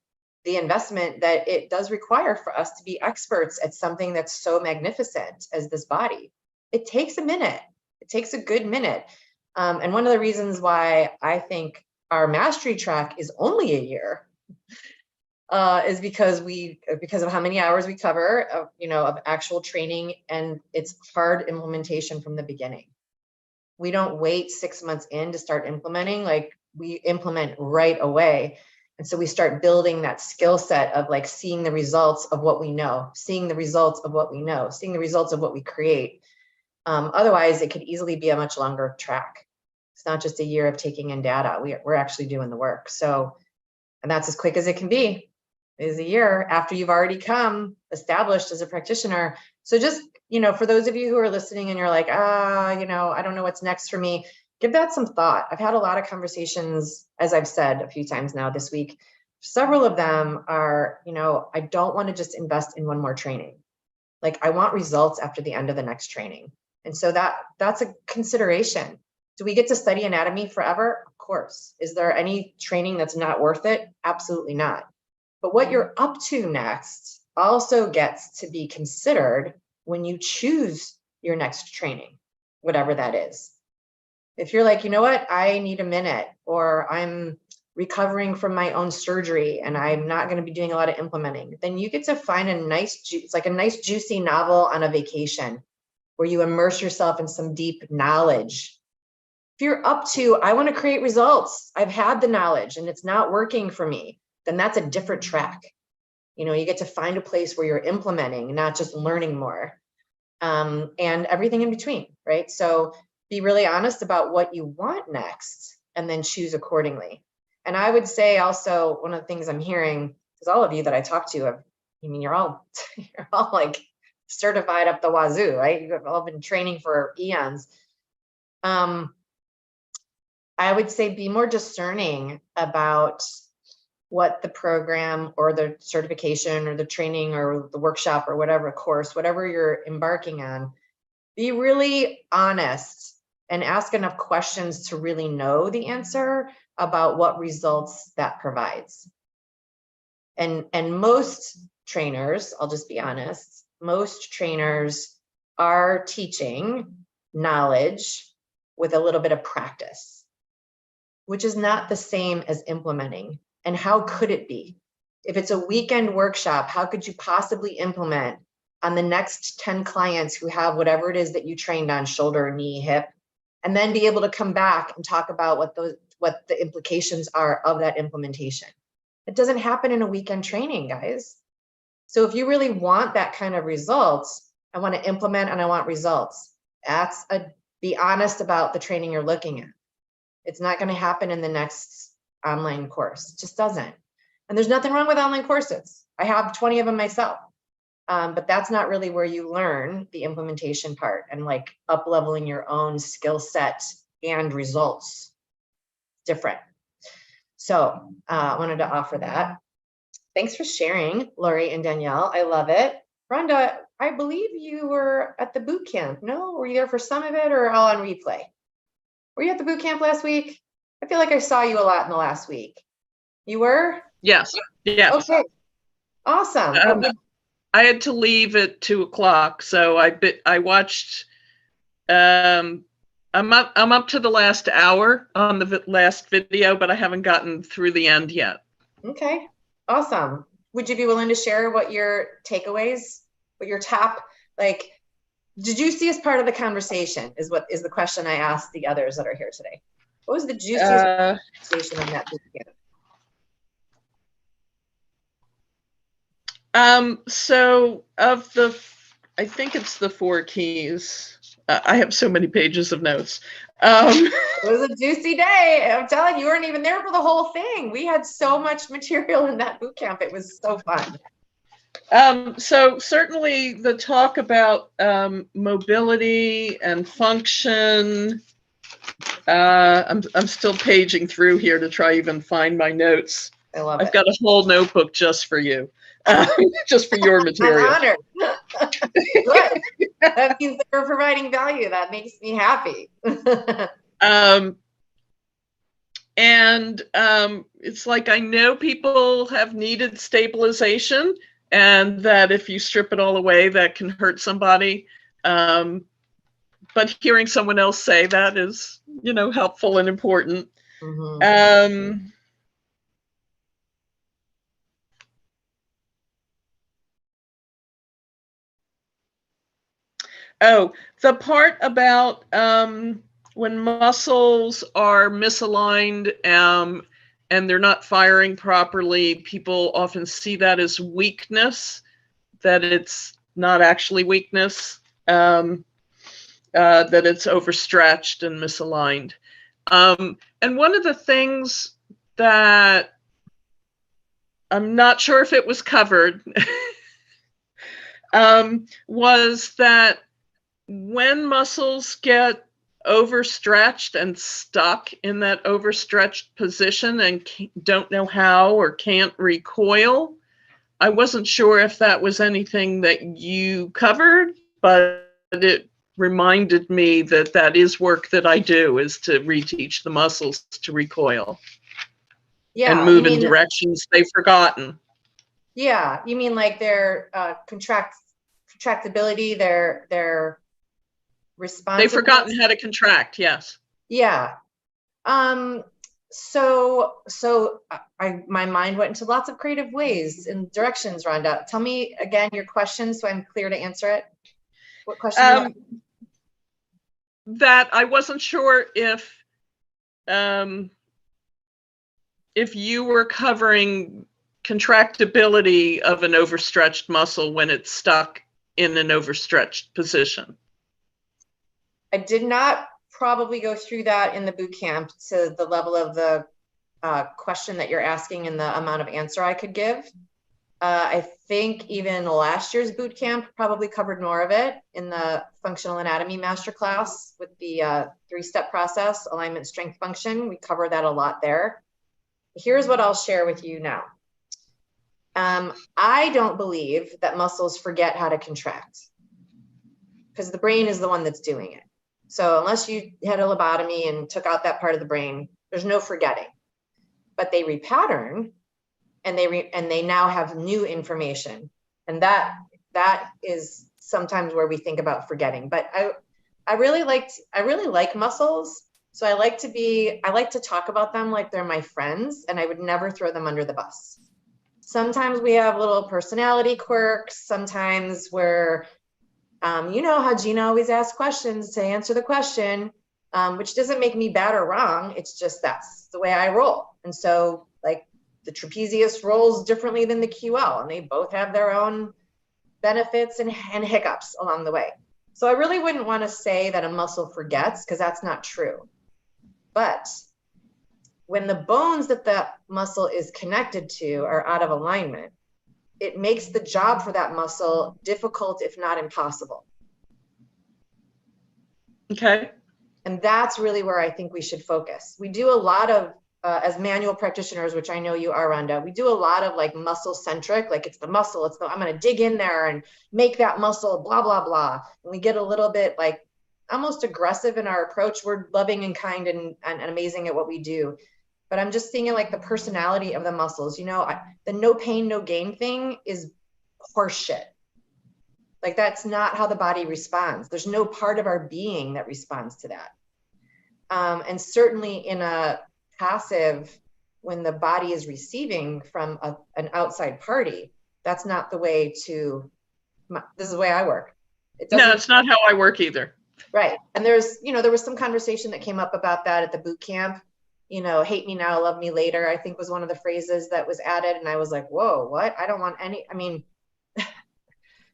the investment that it does require for us to be experts at something that's so magnificent as this body. It takes a minute. It takes a good minute. And one of the reasons why I think our mastery track is only a year is because of how many hours we cover of actual training, and it's hard implementation from the beginning. We don't wait 6 months in to start implementing. Like, we implement right away. And so we start building that skill set of like seeing the results of what we know, seeing the results of what we know, seeing the results of what we create. Otherwise, it could easily be a much longer track. It's not just a year of taking in data. We're actually doing the work. So, and that's as quick as it can be, is a year after you've already come established as a practitioner. So just, for those of you who are listening and you're like, I don't know what's next for me, give that some thought. I've had a lot of conversations, as I've said a few times now this week. Several of them are, I don't want to just invest in one more training. Like, I want results after the end of the next training. And so that's a consideration. Do we get to study anatomy forever? Of course. Is there any training that's not worth it? Absolutely not. But what you're up to next also gets to be considered when you choose your next training, whatever that is. If you're like, you know what, I need a minute, or I'm recovering from my own surgery and I'm not going to be doing a lot of implementing, then you get to find it's like a nice juicy novel on a vacation where you immerse yourself in some deep knowledge. If you're up to, I want to create results, I've had the knowledge and it's not working for me, then that's a different track. You get to find a place where you're implementing, not just learning more, and everything in between, right? So be really honest about what you want next and then choose accordingly. And I would say also, one of the things I'm hearing because all of you that I talk to have, I mean, you're all like certified up the wazoo, right? You've all been training for eons. I would say be more discerning about what the program or the certification or the training or the workshop or whatever course, whatever you're embarking on, be really honest and ask enough questions to really know the answer about what results that provides. And most trainers, I'll just be honest, most trainers are teaching knowledge with a little bit of practice, which is not the same as implementing. And how could it be? If it's a weekend workshop, how could you possibly implement on the next 10 clients who have whatever it is that you trained on, shoulder, knee, hip, and then be able to come back and talk about what the implications are of that implementation? It doesn't happen in a weekend training, guys. So if you really want that kind of results, I want to implement and I want results. Be honest about the training you're looking at. It's not going to happen in the next online course. It just doesn't. And there's nothing wrong with online courses. I have 20 of them myself. But that's not really where you learn the implementation part and like up-leveling your own skill set and results. Different. So I wanted to offer that. Thanks for sharing, Laurie and Danielle. I love it. Rhonda, I believe you were at the boot camp. No, were you there for some of it or all on replay? Were you at the boot camp last week? I feel like I saw you a lot in the last week. You were? Yes. Yes. Okay. Awesome. I had to leave at 2:00, so I watched. I'm up to the last hour on the last video, but I haven't gotten through the end yet. Okay. Awesome. Would you be willing to share what your takeaways, what your top, like, did you see as part of the conversation is the question I asked the others that are here today. What was the juiciest conversation on that boot camp? So I think it's the 4 keys. I have so many pages of notes. It was a juicy day. I'm telling you, you weren't even there for the whole thing. We had so much material in that boot camp. It was so fun. So certainly the talk about mobility and function. I'm still paging through here to try even find my notes. I love it. I've got a whole notebook just for you, just for your material. I'm honored. Good. That means that we're providing value. That makes me happy. It's like I know people have needed stabilization, and that if you strip it all away, that can hurt somebody. But hearing someone else say that is, helpful and important. Mm-hmm. The part about when muscles are misaligned and they're not firing properly, people often see that as weakness, that it's not actually weakness, that it's overstretched and misaligned. And one of the things that I'm not sure if it was covered was that when muscles get overstretched and stuck in that overstretched position and don't know how or can't recoil, I wasn't sure if that was anything that you covered, but it reminded me that that is work that I do, is to reteach the muscles to recoil and move in directions they've forgotten. Yeah, you mean like their contractibility, their response. They've forgotten how to contract. Yes. Yeah. So my mind went into lots of creative ways and directions, Rhonda. Tell me again your question so I'm clear to answer it. What question? That I wasn't sure if you were covering contractibility of an overstretched muscle when it's stuck in an overstretched position. I did not probably go through that in the boot camp to the level of the question that you're asking and the amount of answer I could give. I think even last year's boot camp probably covered more of it in the functional anatomy masterclass with the 3-step process, alignment, strength, function. We cover that a lot there. Here's what I'll share with you now. I don't believe that muscles forget how to contract, because the brain is the one that's doing it. So unless you had a lobotomy and took out that part of the brain, there's no forgetting. But they repattern, and they now have new information, and that is sometimes where we think about forgetting. But I really like muscles, so I like to talk about them like they're my friends, and I would never throw them under the bus. Sometimes we have little personality quirks. Sometimes we're you know how Gina always asks questions to answer the question, which doesn't make me bad or wrong. It's just that's the way I roll. And so, like, the trapezius rolls differently than the QL, and they both have their own benefits and hiccups along the way. So I really wouldn't want to say that a muscle forgets, because that's not true. But when the bones that the muscle is connected to are out of alignment, it makes the job for that muscle difficult, if not impossible. Okay. And that's really where I think we should focus. We do a lot of, as manual practitioners, which I know you are, Rhonda, we do a lot of like muscle centric, like it's the muscle, I'm going to dig in there and make that muscle, blah, blah, blah. And we get a little bit like almost aggressive in our approach. We're loving and kind and amazing at what we do. But I'm just thinking like the personality of the muscles, you know, the no pain, no gain thing is horseshit. Like that's not how the body responds. There's no part of our being that responds to that. And certainly in a passive, when the body is receiving from an outside party, that's not the way to, this is the way I work. No, it's not how I work either. Right. And there was some conversation that came up about that at the boot camp. You know, hate me now, love me later, I think was one of the phrases that was added. And I was like, whoa, what? I don't want any, I mean,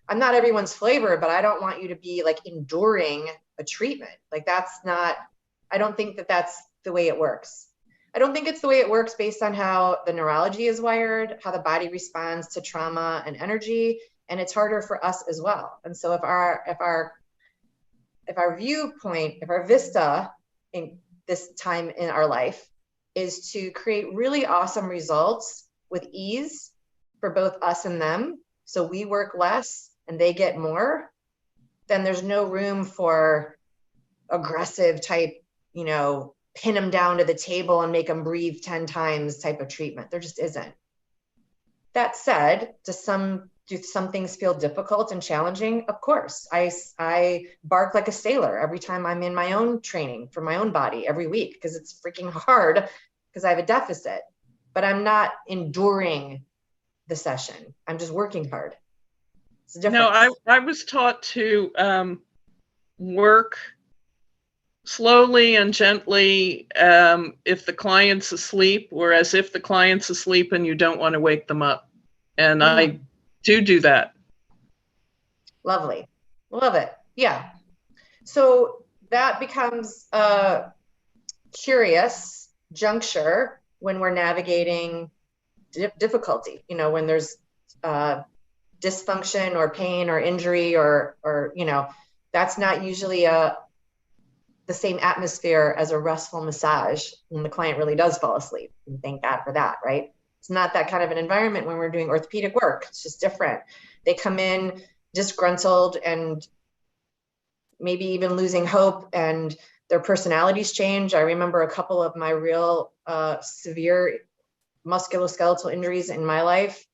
I'm not everyone's flavor, but I don't want you to be like enduring a treatment. Like that's not, I don't think that that's the way it works. I don't think it's the way it works based on how the neurology is wired, how the body responds to trauma and energy. And it's harder for us as well. And so if our viewpoint, if our vista in this time in our life is to create really awesome results with ease for both us and them, so we work less and they get more, then there's no room for aggressive type, you know, pin them down to the table and make them breathe 10 times type of treatment. There just isn't. That said, do some things feel difficult and challenging? Of course. I bark like a sailor every time I'm in my own training for my own body every week, because it's freaking hard because I have a deficit, but I'm not enduring the session. I'm just working hard. It's a difference. No, I was taught to work slowly and gently if the client's asleep, whereas if the client's asleep and you don't want to wake them up. And I do that. Lovely. Love it. Yeah. So that becomes a curious juncture when we're navigating difficulty, you know, when there's dysfunction or pain or injury or, you know, that's not usually the same atmosphere as a restful massage when the client really does fall asleep. And thank God for that, right? It's not that kind of an environment when we're doing orthopedic work. It's just different. They come in disgruntled and maybe even losing hope, and their personalities change. I remember a couple of my real severe musculoskeletal injuries in my life,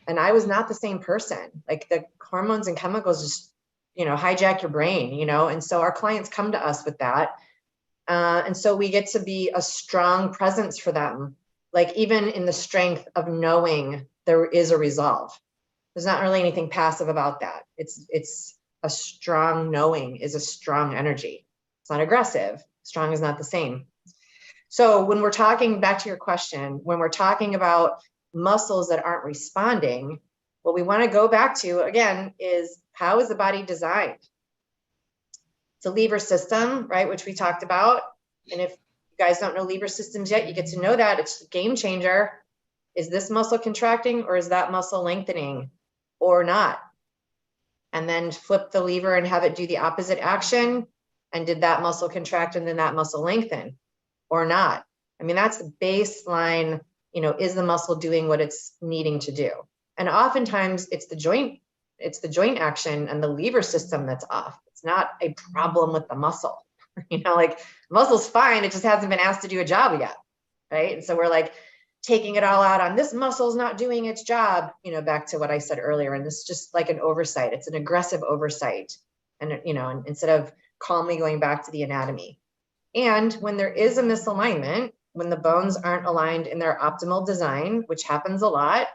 and I was not the same person. Like the hormones and chemicals just, you know, hijack your brain, you know? And so our clients come to us with that. And so we get to be a strong presence for them. Like even in the strength of knowing there is a resolve. There's not really anything passive about that. It's a strong knowing is a strong energy. It's not aggressive. Strong is not the same. So when we're talking back to your question, when we're talking about muscles that aren't responding, what we want to go back to again is how is the body designed? It's a lever system, right? Which we talked about. And if you guys don't know lever systems yet, you get to know that it's a game changer. Is this muscle contracting or is that muscle lengthening or not? And then flip the lever and have it do the opposite action. And did that muscle contract and then that muscle lengthen or not? I mean, that's the baseline, is the muscle doing what it's needing to do? And oftentimes it's the joint action and the lever system that's off. It's not a problem with the muscle. Like muscle's fine, it just hasn't been asked to do a job yet, right? And so we're like taking it all out on this muscle's not doing its job, back to what I said earlier. And this is just like an oversight. It's an aggressive oversight. And, and instead of calmly going back to the anatomy. And when there is a misalignment, when the bones aren't aligned in their optimal design, which happens a lot,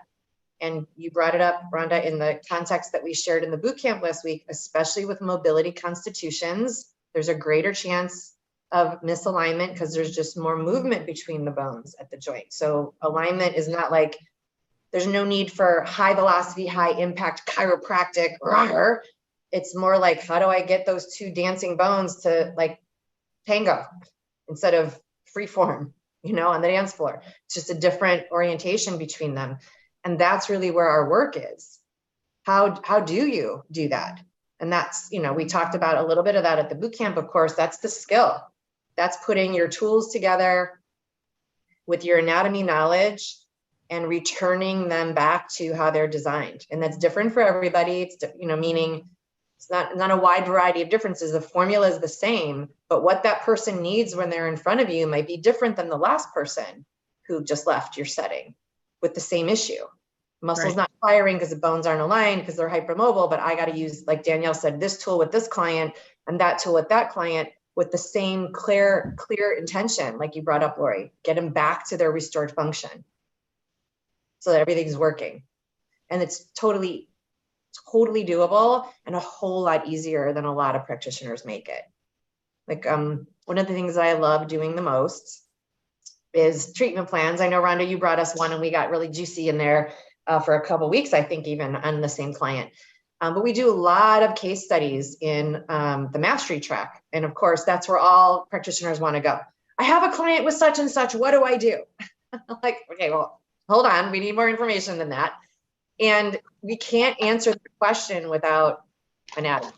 and you brought it up, Rhonda, in the context that we shared in the boot camp last week, especially with mobility constitutions, there's a greater chance of misalignment because there's just more movement between the bones at the joint. So alignment is not like, there's no need for high velocity, high impact chiropractic. Rawr. It's more like, how do I get those two dancing bones to like tango instead of free form, on the dance floor? It's just a different orientation between them. And that's really where our work is. How do you do that? And that's, we talked about a little bit of that at the boot camp, of course. That's the skill. That's putting your tools together with your anatomy knowledge and returning them back to how they're designed. And that's different for everybody. It's, meaning it's not a wide variety of differences. The formula is the same, but what that person needs when they're in front of you might be different than the last person who just left your setting with the same issue. Muscle's Right. not firing because the bones aren't aligned because they're hypermobile, but I got to use, like Danielle said, this tool with this client and that tool with that client with the same clear intention, like you brought up, Laurie, get them back to their restored function so that everything's working. And it's totally doable and a whole lot easier than a lot of practitioners make it. Like one of the things that I love doing the most is treatment plans. I know, Rhonda, you brought us one and we got really juicy in there for a couple of weeks, I think, even on the same client. But we do a lot of case studies in the mastery track. And of course, that's where all practitioners want to go. I have a client with such and such, what do I do? I'm like, okay, well, hold on, we need more information than that. And we can't answer the question without anatomy.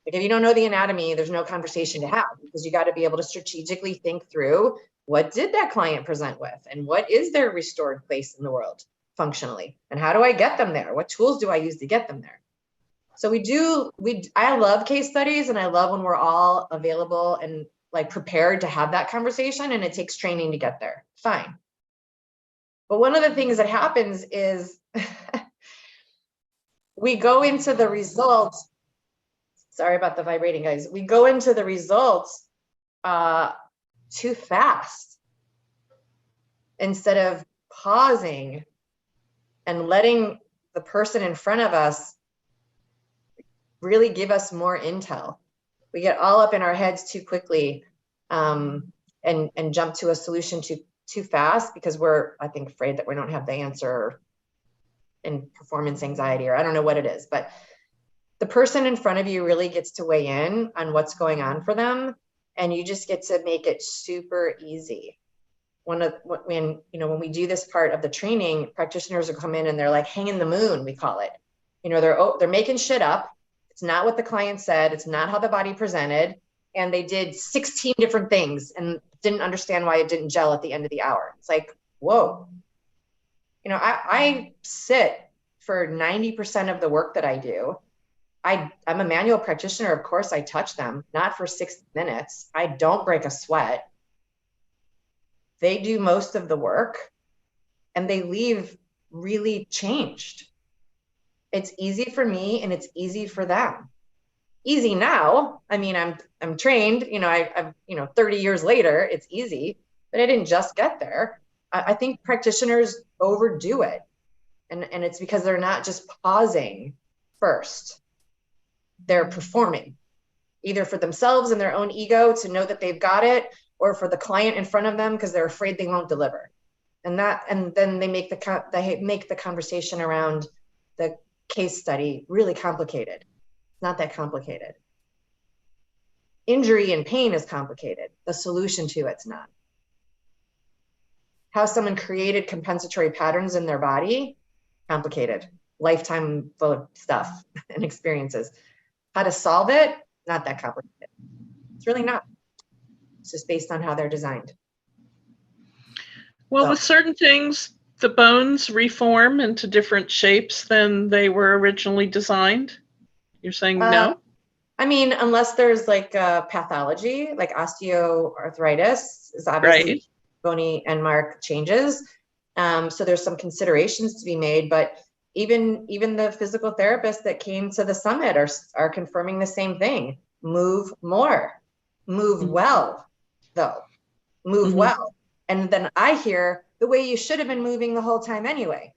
Like if you don't know the anatomy, there's no conversation to have because you got to be able to strategically think through what did that client present with and what is their restored place in the world functionally? And how do I get them there? What tools do I use to get them there? So I love case studies and I love when we're all available and like prepared to have that conversation, and it takes training to get there. Fine. But one of the things that happens is we go into the results. Sorry about the vibrating, guys. We go into the results too fast instead of pausing and letting the person in front of us really give us more intel. We get all up in our heads too quickly and jump to a solution too fast because we're, I think, afraid that we don't have the answer in performance anxiety, or I don't know what it is, but the person in front of you really gets to weigh in on what's going on for them. And you just get to make it super easy. When we do this part of the training, practitioners will come in and they're like hanging the moon, we call it. They're making shit up. It's not what the client said. It's not how the body presented. And they did 16 different things and didn't understand why it didn't gel at the end of the hour. It's like, whoa. I sit for 90% of the work that I do. I'm a manual practitioner. Of course, I touch them, not for 60 minutes. I don't break a sweat. They do most of the work and they leave really changed. It's easy for me and it's easy for them. Easy now. I mean, I'm trained, I've 30 years later, it's easy, but I didn't just get there. I think practitioners overdo it. And it's because they're not just pausing first. They're performing either for themselves and their own ego to know that they've got it, or for the client in front of them because they're afraid they won't deliver. And then they make the conversation around the case study really complicated. It's not that complicated. Injury and pain is complicated. The solution to it's not. how someone created compensatory patterns in their body, complicated, lifetime full of stuff and experiences. How to solve it, not that complicated. It's really not. It's just based on how they're designed. Well, So, with certain things, the bones reform into different shapes than they were originally designed. You're saying no? I mean, unless there's like a pathology, like osteoarthritis is obviously Right. bony end mark changes. So there's some considerations to be made, but even the physical therapists that came to the summit are confirming the same thing. Move more, move well, though, move well. And then I hear the way you should have been moving the whole time anyway.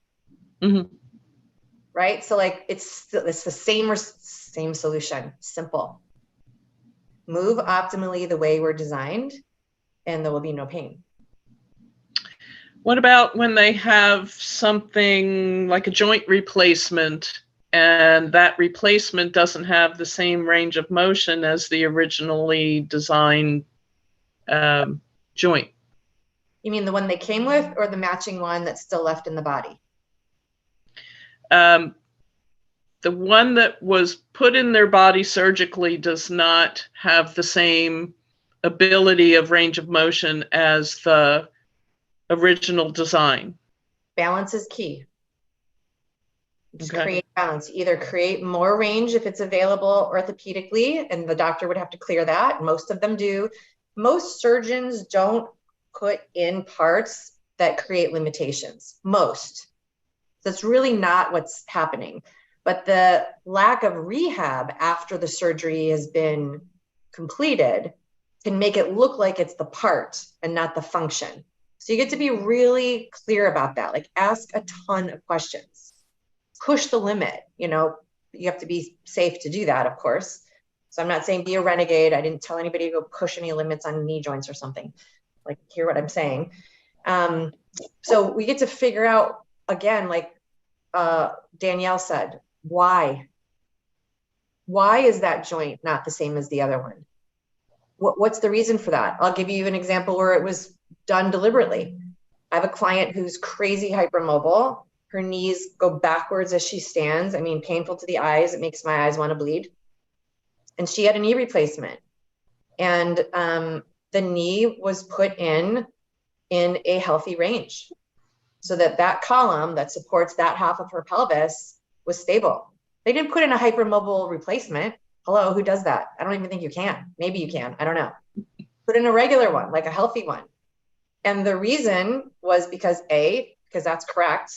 Right? So like it's the same solution, simple. Move optimally the way we're designed, and there will be no pain. What about when they have something like a joint replacement and that replacement doesn't have the same range of motion as the originally designed joint? You mean the one they came with, or the matching one that's still left in the body? The one that was put in their body surgically does not have the same ability of range of motion as the original design. Balance is key. Just create balance. Either create more range if it's available orthopedically, and the doctor would have to clear that. Most of them do. Most surgeons don't put in parts that create limitations. Most. That's really not what's happening. But the lack of rehab after the surgery has been completed can make it look like it's the part and not the function. So you get to be really clear about that. Like, ask a ton of questions. Push the limit. You know, you have to be safe to do that, of course. So I'm not saying be a renegade. I didn't tell anybody to go push any limits on knee joints or something. Like, hear what I'm saying. So we get to figure out, again, like Danielle said, why? Why is that joint not the same as the other one? What's the reason for that? I'll give you an example where it was done deliberately. I have a client who's crazy hypermobile. Her knees go backwards as she stands. I mean, painful to the eyes. It makes my eyes want to bleed. And she had a knee replacement. And the knee was put in a healthy range so that that column that supports that half of her pelvis was stable. They didn't put in a hypermobile replacement. Hello, who does that? I don't even think you can. Maybe you can. I don't know. Put in a regular one, like a healthy one. And the reason was because A, because that's correct.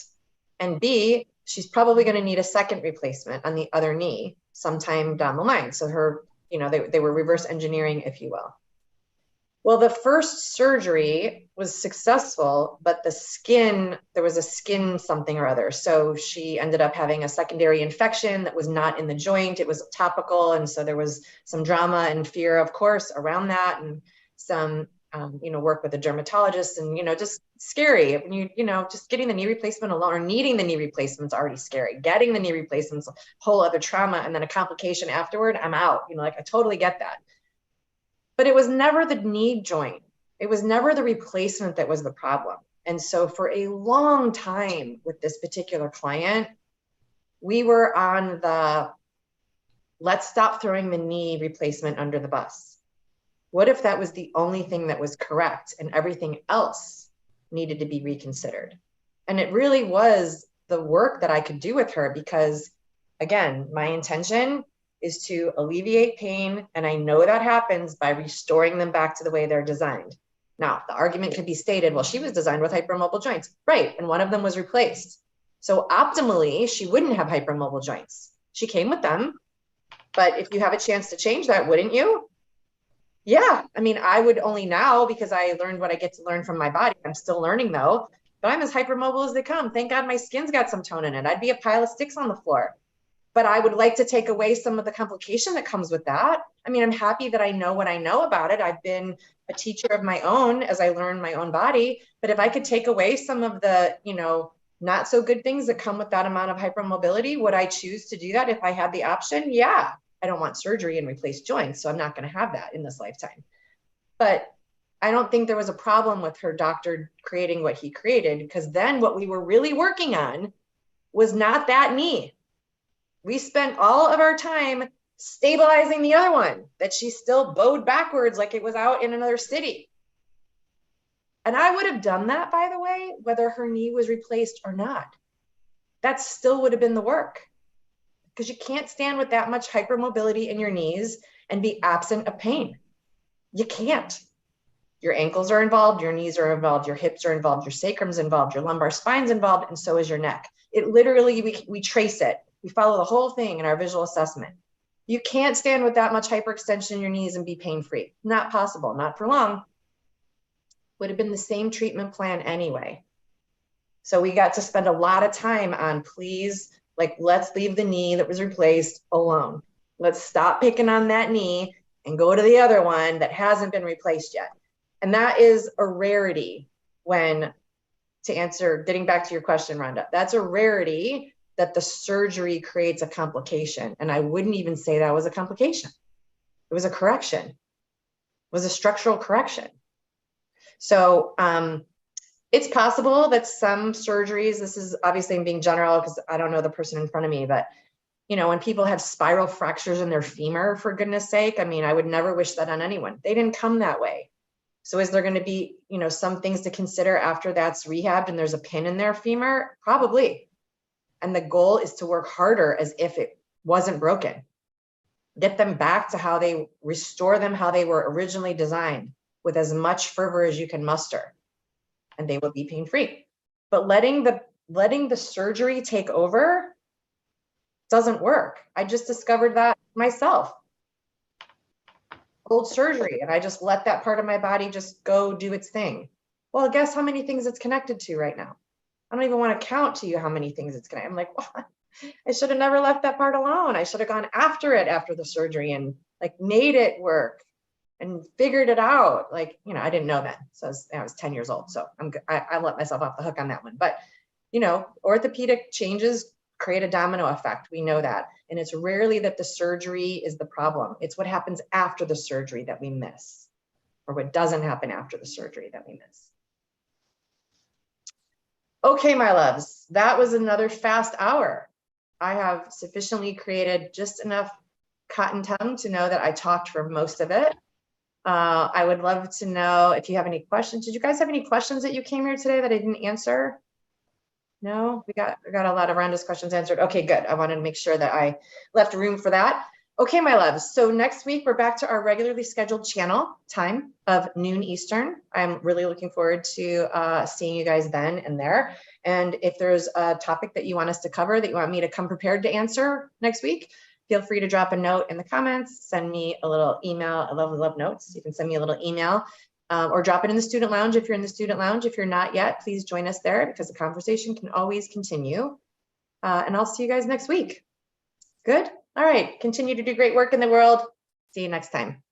And B, she's probably going to need a second replacement on the other knee sometime down the line. So her, you know, they were reverse engineering, if you will. Well, the first surgery was successful, but the skin, there was a skin something or other. So she ended up having a secondary infection that was not in the joint. It was topical. And so there was some drama and fear, of course, around that, and some, work with a dermatologist, and, just scary. When just getting the knee replacement alone, or needing the knee replacement is already scary. Getting the knee replacement's a whole other trauma, and then a complication afterward, I'm out. I totally get that. But it was never the knee joint. It was never the replacement that was the problem. And so for a long time with this particular client, we were on the let's stop throwing the knee replacement under the bus. What if that was the only thing that was correct and everything else needed to be reconsidered? And it really was the work that I could do with her, because, again, my intention is to alleviate pain. And I know that happens by restoring them back to the way they're designed. Now, the argument could be stated, well, she was designed with hypermobile joints. Right. And one of them was replaced. So optimally, she wouldn't have hypermobile joints. She came with them. But if you have a chance to change that, wouldn't you? Yeah. I mean, I would only now, because I learned what I get to learn from my body. I'm still learning, though. But I'm as hypermobile as they come. Thank God my skin's got some tone in it. I'd be a pile of sticks on the floor. But I would like to take away some of the complication that comes with that. I mean, I'm happy that I know what I know about it. I've been a teacher of my own as I learn my own body. But if I could take away some of the, not so good things that come with that amount of hypermobility, would I choose to do that if I had the option? Yeah. I don't want surgery and replace joints, so I'm not going to have that in this lifetime. But I don't think there was a problem with her doctor creating what he created, because then what we were really working on was not that knee. We spent all of our time stabilizing the other one that she still bowed backwards like it was out in another city. And I would have done that, by the way, whether her knee was replaced or not. That still would have been the work, because you can't stand with that much hypermobility in your knees and be absent of pain. You can't. Your ankles are involved, your knees are involved, your hips are involved, your sacrum's involved, your lumbar spine's involved, and so is your neck. It literally, we trace it. We follow the whole thing in our visual assessment. You can't stand with that much hyperextension in your knees and be pain-free. Not possible, not for long. Would have been the same treatment plan anyway. So we got to spend a lot of time on, please, like, let's leave the knee that was replaced alone. Let's stop picking on that knee and go to the other one that hasn't been replaced yet. And that is a rarity when, to answer, getting back to your question, Rhonda, that's a rarity that the surgery creates a complication. And I wouldn't even say that was a complication. It was a correction. It was a structural correction. So it's possible that some surgeries, this is obviously being general because I don't know the person in front of me, but you know, when people have spiral fractures in their femur, for goodness sake, I mean, I would never wish that on anyone. They didn't come that way. So is there going to be, you know, some things to consider after that's rehabbed and there's a pin in their femur? Probably. And the goal is to work harder as if it wasn't broken. Get them back to how they restore them, how they were originally designed, with as much fervor as you can muster, and they will be pain-free. But letting the surgery take over doesn't work. I just discovered that myself. Old surgery, and I just let that part of my body just go do its thing. Well, guess how many things it's connected to right now? I don't even want to count to you how many things it's connected. I'm like, what? I should have never left that part alone. I should have gone after it after the surgery and like made it work and figured it out. Like, you know, I didn't know that. So I was 10 years old. So I let myself off the hook on that one. But, you know, orthopedic changes create a domino effect. We know that. And it's rarely that the surgery is the problem. It's what happens after the surgery that we miss, or what doesn't happen after the surgery that we miss. Okay, my loves, that was another fast hour. I have sufficiently created just enough cotton tongue to know that I talked for most of it. I would love to know if you have any questions. Did you guys have any questions that you came here today that I didn't answer? No, we got a lot of Rhonda's questions answered. Okay, good. I wanted to make sure that I left room for that. Okay, my loves. So next week, we're back to our regularly scheduled channel time of noon Eastern. I'm really looking forward to seeing you guys then and there. And if there's a topic that you want us to cover that you want me to come prepared to answer next week, feel free to drop a note in the comments, send me a little email. I love notes. You can send me a little email. Or drop it in the student lounge if you're in the student lounge. If you're not yet, please join us there because the conversation can always continue. And I'll see you guys next week. Good? All right. Continue to do great work in the world. See you next time.